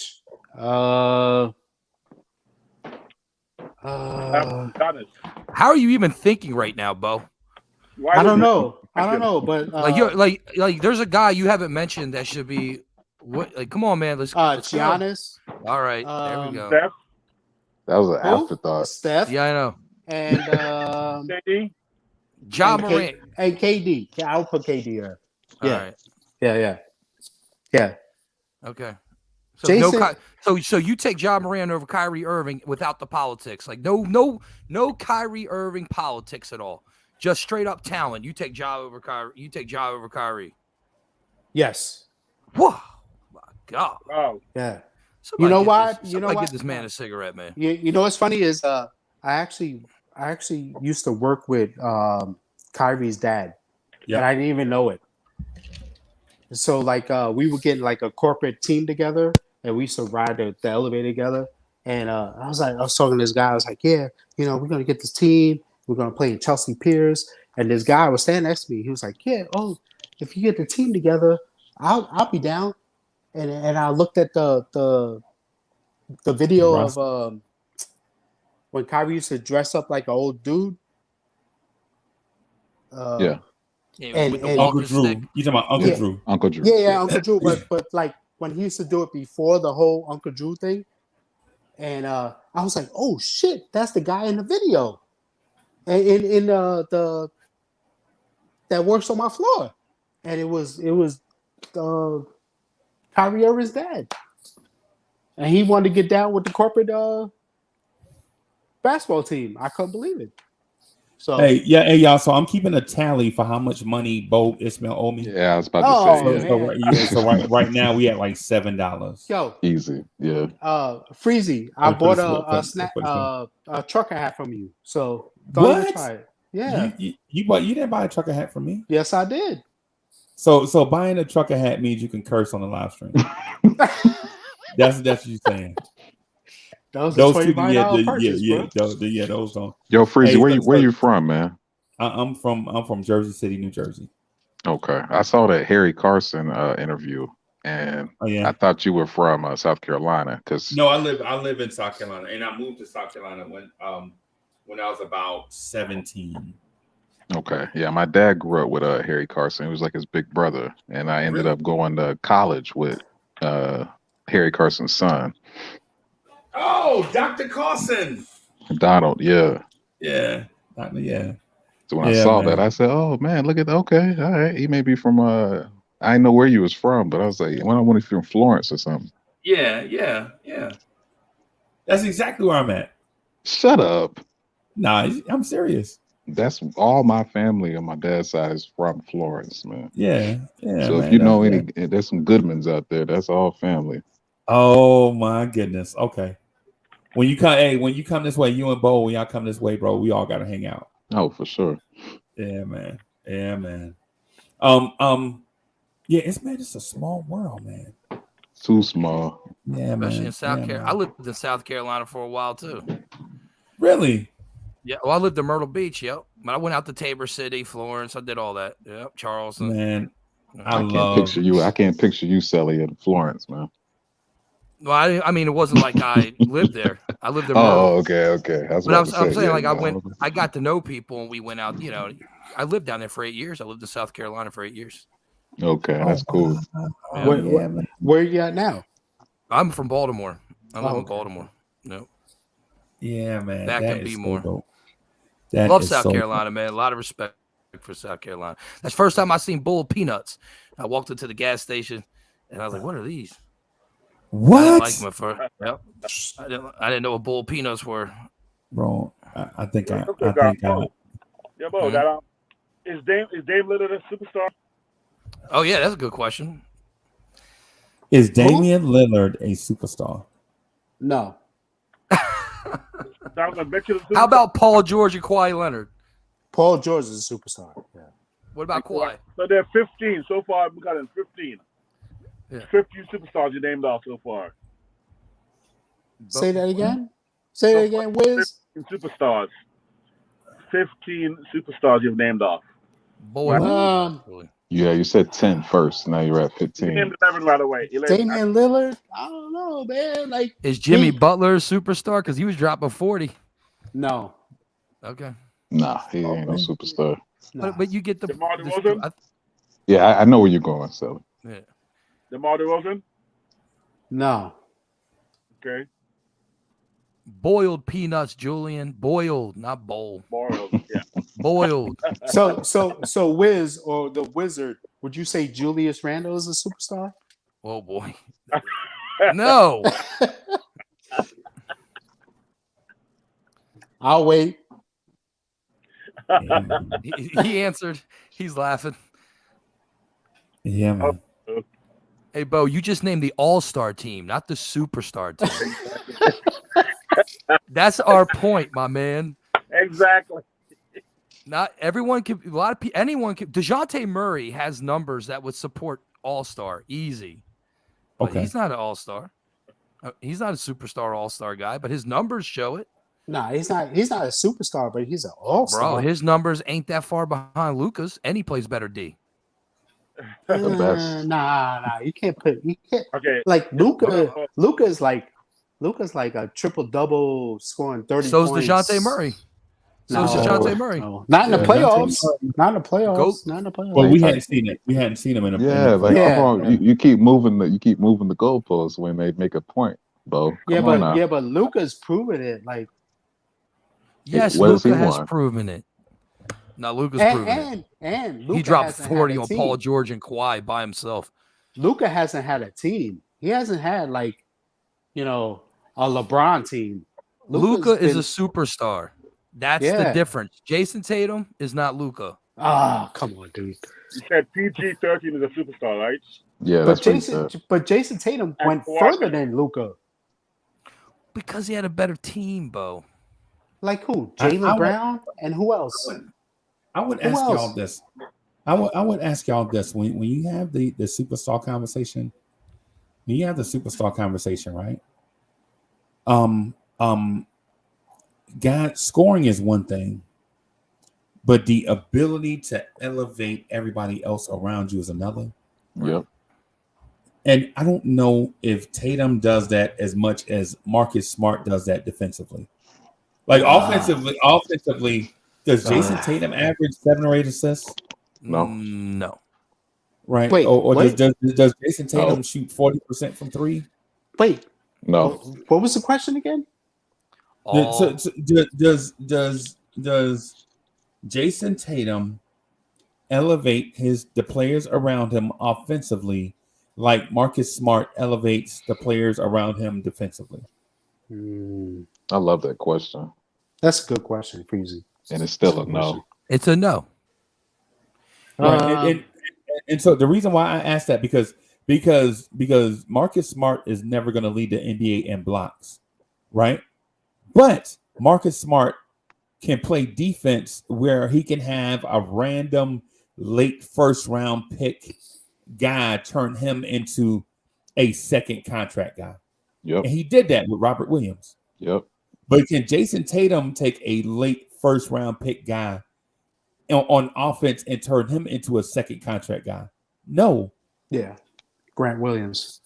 How are you even thinking right now, Bo? I don't know, but like there's a guy you haven't mentioned that should be what? Like, come on, man. Let's Giannis. Go. All right, there we go. Steph. That was an afterthought. Steph. Yeah, I know. And KD. Ja Morant and KD. I'll put KD here. Yeah. All right. Yeah. Okay. So Jason, so you take Ja Morant over Kyrie Irving without the politics. Like no Kyrie Irving politics at all. Just straight up talent. You take Ja over Kyrie. You take Ja over Kyrie. Yes. Whoa. My God. Oh. Yeah. Somebody you know why? Get this man a cigarette, man. You know what's funny is I actually used to work with Kyrie's dad. Yep. And I didn't even know it. So like we would get like a corporate team together and we used to ride the elevator together. And I was talking to this guy, I was like, yeah, we're gonna get this team, we're gonna play in Chelsea Piers. And this guy was standing next to me. He was like, yeah, if you get the team together, I'll be down. And I looked at the video of when Kyrie used to dress up like an old dude. Yeah, and Uncle Drew. You talking about Uncle Drew? Uncle Drew. Yeah, Uncle Drew. But like when he used to do it before the whole Uncle Drew thing, and I was like, oh shit, that's the guy in the video, and in the that works on my floor, and it was Kyrie Irving's dad, and he wanted to get down with the corporate basketball team. I couldn't believe it. So hey y'all. So I'm keeping a tally for how much money Bo Ismail owe me. Yeah, I was about to say. So right now we at like $7. Yo, easy. Yeah. Freezy, I bought a trucker hat from you. So don't even try it. Yeah, you didn't buy a trucker hat from me. Yes, I did. So buying a trucker hat means you can curse on the live stream. That's what you're saying. Those two, those don't. Yo, Freezy, where you from, man? I'm from Jersey City, New Jersey. Okay, I saw that Harry Carson interview, and I thought you were from South Carolina. No, I live in South Carolina, and I moved to South Carolina when I was about 17. Okay, yeah, my dad grew up with Harry Carson. He was like his big brother, and I ended up going to college with Harry Carson's son. Oh, Dr. Carson. Donald, yeah. Yeah. So when I saw that, I said, oh, man, look at that. Okay, all right. He may be from, I didn't know where you was from, but I was like, well, I wonder if you're from Florence or something. Yeah. That's exactly where I'm at. Shut up. Nah, I'm serious. That's all my family on my dad's side is from Florence, man. Yeah. So if you know there's some Goodmans out there. That's all family. Oh my goodness. Okay. When you come this way, you and Bo, when y'all come this way, bro, we all gotta hang out. Oh, for sure. Yeah, man. It's a small world, man. Too small. Yeah, especially man. in South Carolina. I lived in South Carolina for a while too. Really? Yeah. Well, I lived in Myrtle Beach. Yep. But I went out to Tabor City, Florence. I did all that. Yep. Charleston. Man, I can't picture you, Sally, in Florence, man. Well, I mean, it wasn't like I lived there. I lived there. Okay. I'm saying, like, I got to know people, and we went out. You know, I lived down there for 8 years. I lived in South Carolina for 8 years. Okay, that's cool. Where are you at now? I'm from Baltimore. I live in Baltimore. No. Yeah, man. That can be more. Dope. Love South Carolina, man. A lot of respect for South Carolina. That's the first time I seen bowl of peanuts. I walked into the gas station, and I was like, "What are these?" What? I didn't like them at first. Yep. I didn't know what bowl of peanuts were. Bro, I think Yeah, Bo, is Dame Lillard a superstar? Oh yeah, that's a good question. Is Damian Lillard a superstar? No. How about Paul George and Kawhi Leonard? Paul George is a superstar. Yeah. What about Kawhi? So they're 15 so far. We got in 15. Yeah. 15 superstars you named off so far. Say that again. Say that again, Wiz. 15 superstars. 15 superstars you've named off. Boy, yeah, you said 10 first. Now you're at 15. You named 11 right away. Damian Lillard? I don't know, man. Like, is Jimmy Butler a superstar? Because he was dropping 40. No. Okay. Nah, he ain't no superstar. Nah. But you get the. DeMar DeRozan? Yeah, I know where you're going, Sally. Yeah. DeMar DeRozan? No. Okay. Boiled peanuts, Julian. Boiled, not bowl. Boiled, yeah. Boiled. So Wiz or the Wizard, would you say Julius Randle is a superstar? Oh boy. No. I'll wait. He answered. He's laughing. Yeah, man. Hey, Bo, you just named the all-star team, not the superstar team. That's our point, my man. Exactly. Not everyone can. A lot of people. Anyone can. DeJounte Murray has numbers that would support all-star easy. But he's not an all-star. He's not a superstar all-star guy, but his numbers show it. Nah, he's not. He's not a superstar, but he's an all-star. Bro, his numbers ain't that far behind Luka's, and he plays better D. Nah, you can't put. You can't. Okay. Like Luka's like a triple-double scoring 30 So's points. DeJounte Murray. So's DeJounte Murray. No. Not in the playoffs. Not in the playoffs. Not in the playoffs. Well, we hadn't seen it. We hadn't seen him in a. Come on. You keep moving the goalposts when they make a point, Bo. But Luka's proven it. Like, yes, Luka has proven it. Now Luka's proven it. And Luka he dropped 40 on Paul George and Kawhi by himself. Luka hasn't had a team. He hasn't had a LeBron team. Luka is a superstar. That's the difference. Jason Tatum is not Luka. Ah, come on, dude. You said PG-13 is a superstar, right? Yeah, but Jason Tatum went further than Luka. Because he had a better team, Bo. Like who? Jalen Brown and who else? I would ask y'all this. I would ask y'all this when you have the superstar conversation. When you have the superstar conversation, right? God, scoring is one thing, but the ability to elevate everybody else around you is another. Yep. And I don't know if Tatum does that as much as Marcus Smart does that defensively. Like offensively, does Jason Tatum average 7 or 8 assists? No. Right. Wait, or does Jason Tatum shoot 40% from 3? Wait. No. What was the question again? Does Jason Tatum elevate the players around him offensively like Marcus Smart elevates the players around him defensively? I love that question. That's a good question, Freezy. And it's still a no. It's a no. Right. And so the reason why I asked that because Marcus Smart is never going to lead the NBA in blocks, right? But Marcus Smart can play defense where he can have a random late first round pick guy turn him into a second contract guy. Yep. And he did that with Robert Williams. Yep. But can Jason Tatum take a late first round pick guy on offense and turn him into a second contract guy? No. Yeah. Grant Williams.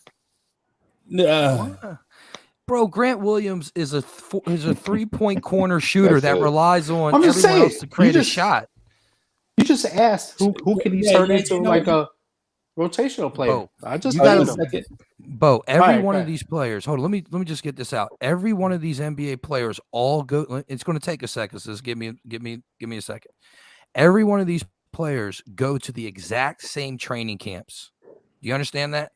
Bro, Grant Williams is a 3-point corner shooter that relies on I'm just everyone saying, else to create a shot. You just asked who can he turn into like a rotational player. Bo, I just got him. Bo, every one of these players. Hold on, let me just get this out. Every one of these NBA players all go. It's going to take a second. So just give me a second. Every one of these players go to the exact same training camps. Do you understand that?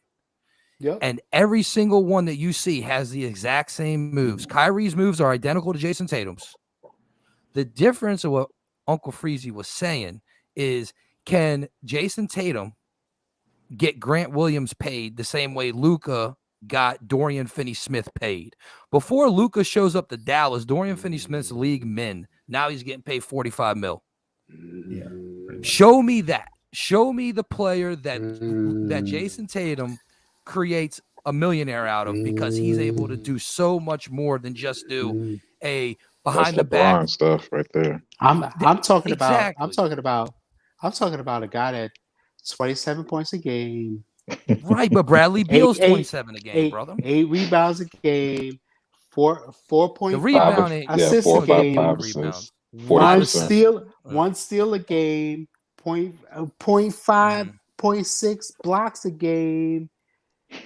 Yep. And every single one that you see has the exact same moves. Kyrie's moves are identical to Jason Tatum's. The difference of what Uncle Freezy was saying is, can Jason Tatum get Grant Williams paid the same way Luka got Dorian Finney-Smith paid? Before Luka shows up to Dallas, Dorian Finney-Smith's league min. Now he's getting paid $45 million. Yeah. Show me that. Show me the player that Jason Tatum creates a millionaire out of, because he's able to do so much more than just do a behind the back stuff right there. I'm talking about a guy that 27 points a game. Right, but Bradley Beal's 27 a game, brother. 8 rebounds a game, 4.5 assists a game, one steal a game, 0.5, 0.6 blocks a game.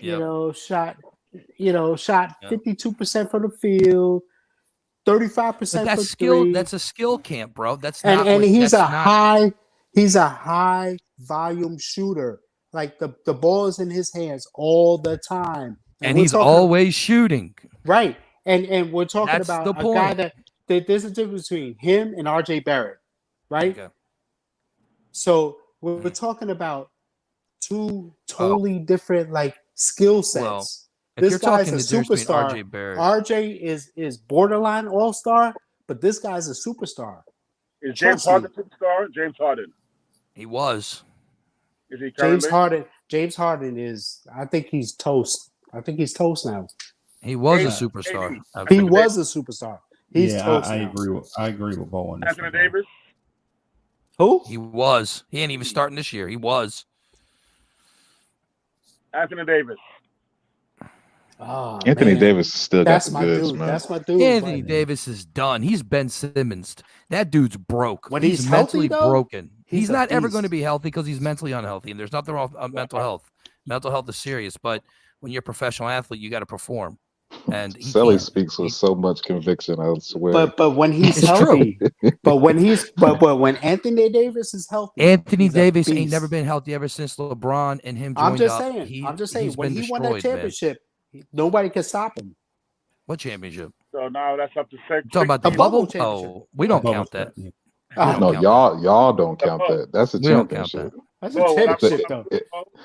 Shot 52% from the field, 35% that's from skill. three. That's a skill camp, bro. That's he's a high volume shooter. Like the ball is in his hands all the time, and he's always shooting. Right, and we're talking That's about the a point. guy that there's a difference between him and RJ Barrett, right? Okay. So we're talking about two totally different skill sets. Well, this guy's a superstar. RJ is borderline all-star, but this guy's a superstar. Is James Harden a superstar? James Harden. He was. Is he currently? James Harden is. I think he's toast. I think he's toast now. He was a superstar. He was a superstar. He's toast. I agree with Bo on this. Anthony Davis. Who? He was. He ain't even starting this year. He was. Anthony Davis. Oh, Anthony Davis still got the goods, man. That's my dude. Anthony Davis is done. He's Ben Simmons. That dude's broke. When he's mentally broken. He's not ever beast. going to be healthy because he's mentally unhealthy. And there's nothing wrong with mental health. Mental health is serious, but when you're a professional athlete, you got to perform. And Sully speaks with so much conviction, I swear. But when he's healthy, but when Anthony Davis is healthy, Anthony Davis ain't never been healthy ever since LeBron and him joined up. I'm just saying. When he won that championship, nobody can stop him. What championship? So now that's up to six. Talking about the bubble? Oh, we don't count that. No, y'all don't count that. That's a championship. That's a championship, though.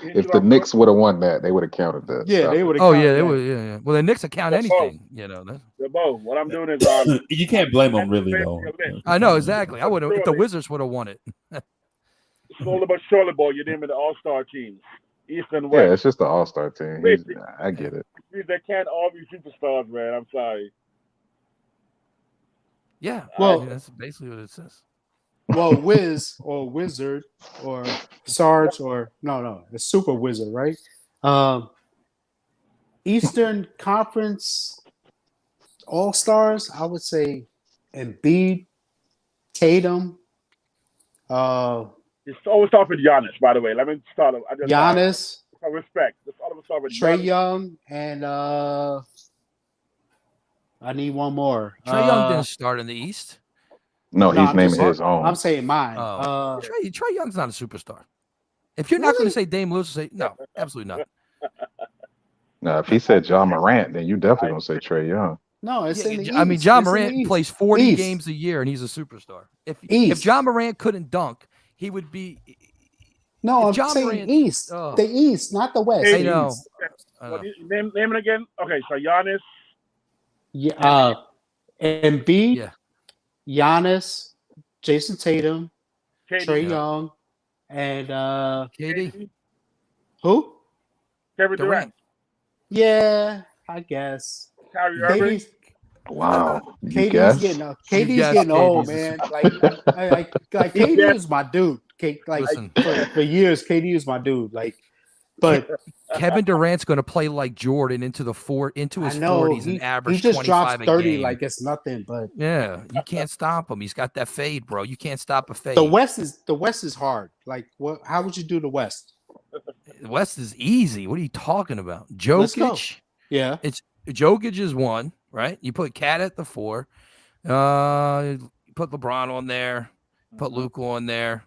If the Knicks would have won that, they would have counted that. Yeah, they would have. Oh yeah, they would. Yeah. Well, the Knicks will count anything. Bo, what I'm doing is you can't blame them really though. I know exactly. I would have if the Wizards would have won it. Slowly but surely, Bo, you're naming the All-Star teams, East and West. Yeah, it's just the All-Star team. I get it. They can't all be superstars, man. I'm sorry. Yeah, well, that's basically what it says. Well, Wiz or Wizard or Sarge or no, it's Super Wizard, right? Eastern Conference All-Stars, I would say Embiid, Tatum. It's always start with Giannis, by the way. Let me start. Giannis. Respect. Let's always start with Trae Young and I need one more. Trae Young didn't start in the East. No, he's naming his own. I'm saying mine. Trae Young's not a superstar. If you're not going to say Dame Lewis, say no, absolutely not. No, if he said John Morant, then you definitely gonna say Trae Young. No, it's in the East. I mean, John Morant plays 40 games a year, and he's a superstar. If John Morant couldn't dunk, he would be. No, I'm saying East. The East, not the West. I know. Name it again. Okay, so Giannis. Yeah. Embiid. Yeah. Giannis, Jason Tatum, KD. Trae Young, and KD. Who? Kevin Durant. Yeah, I guess. Kyrie Irving. Wow. KD's getting old, man. Like KD is my dude. KD for years, KD is my dude. Like, but Kevin Durant's going to play like Jordan into his 40s and average 25 a 30 game. like it's nothing. But yeah, you can't stop him. He's got that fade, bro. You can't stop a fade. The West is hard. Like, what? How would you do the West? The West is easy. What are you talking about? Jokic. Yeah, Jokic is 1, right? You put Cat at the 4. You put LeBron on there. Put Luka on there,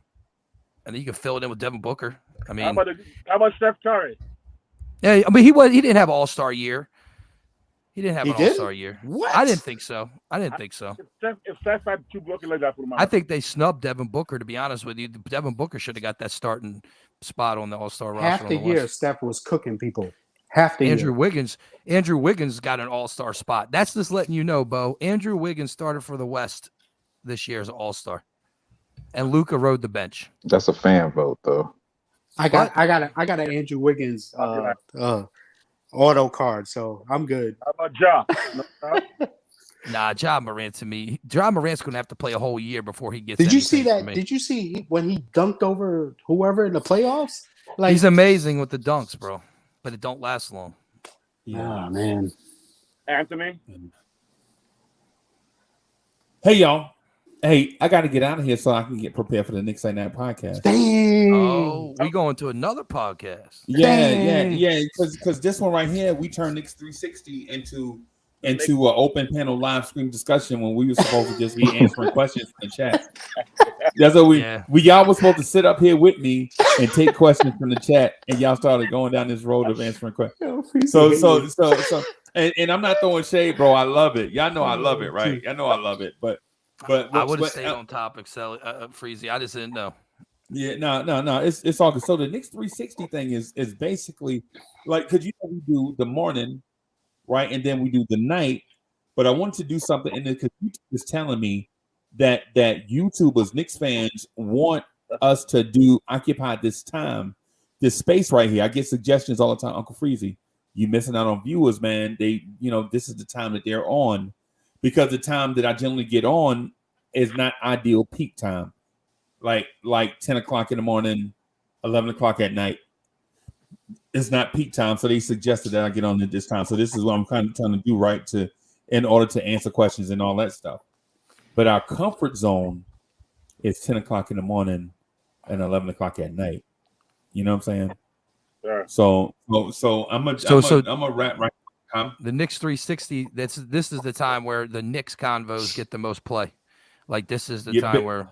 and then you can fill it in with Devin Booker. I mean, how about Steph Curry? Yeah, I mean he didn't have All-Star year. He didn't have an All-Star year. What? I didn't think so. If Steph had 2 blocking like that, put him out. I think they snubbed Devin Booker. To be honest with you, Devin Booker should have got that starting spot on the All-Star roster. Half the year, Steph was cooking people. Half the year. Andrew Wiggins got an All-Star spot. That's just letting you know, Bo. Andrew Wiggins started for the West this year as an All-Star, and Luka rode the bench. That's a fan vote, though. I got an Andrew Wiggins auto card, so I'm good. How about Ja? Nah, Ja Morant to me. Ja Morant's gonna have to play a whole year before he gets. Did you see that? Did you see when he dunked over whoever in the playoffs? Like, he's amazing with the dunks, bro, but it don't last long. Yeah, man. Anthony. Hey, y'all. Hey, I got to get out of here so I can get prepared for the Knicks Night Podcast. Dang. Oh, we going to another podcast. Yeah. Because this one right here, we turned Knicks 360 into an open panel live stream discussion when we were supposed to just be answering questions in the chat. That's what y'all was supposed to sit up here with me and take questions from the chat, and y'all started going down this road of answering questions. So, and I'm not throwing shade, bro. I love it. Y'all know I love it, right? Y'all know I love it, but I would have stayed on topic, Freezy. I just didn't know. Yeah, no. It's all good. So the Knicks 360 thing is basically like, because we do the morning, right, and then we do the night. But I wanted to do something in there because YouTube is telling me that YouTubers, Knicks fans, want us to occupy this time, this space right here. I get suggestions all the time, Uncle Freezy. You missing out on viewers, man. This is the time that they're on. Because the time that I generally get on is not ideal peak time, like 10 o'clock in the morning, 11 o'clock at night. It's not peak time, so they suggested that I get on at this time. So this is what I'm kind of trying to do, right, in order to answer questions and all that stuff. But our comfort zone is 10 o'clock in the morning and 11 o'clock at night. You know what I'm saying? Sure. So I'm a wrap right. The Knicks 360. This is the time where the Knicks convos get the most play. Like this is the time where.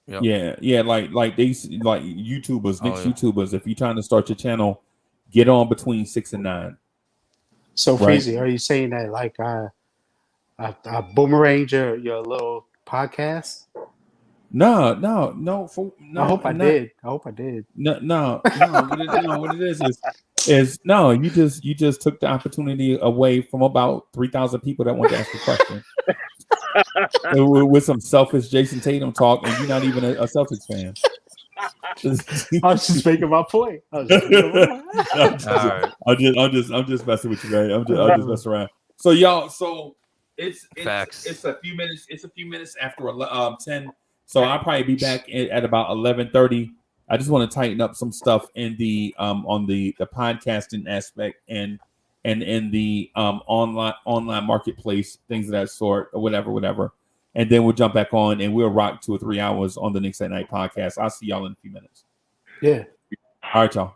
Like YouTubers, Knicks YouTubers. If you're trying to start your channel, get on between 6 and 9. So Freezy, are you saying that like I boomeranged your little podcast? No. I hope I did. No. What it is no. You just took the opportunity away from about 3,000 people that want to ask a question with some selfish Jason Tatum talk, and you're not even a Celtics fan. I was just making my point. I'm just messing with you, man. I'm just messing around. So y'all, it's a few minutes. It's a few minutes after 10. So I'll probably be back at about 11:30. I just want to tighten up some stuff in the on the podcasting aspect and in the online marketplace, things of that sort, or whatever. And then we'll jump back on and we'll rock 2 or 3 hours on the Knicks at Night podcast. I'll see y'all in a few minutes. Yeah. All right, y'all.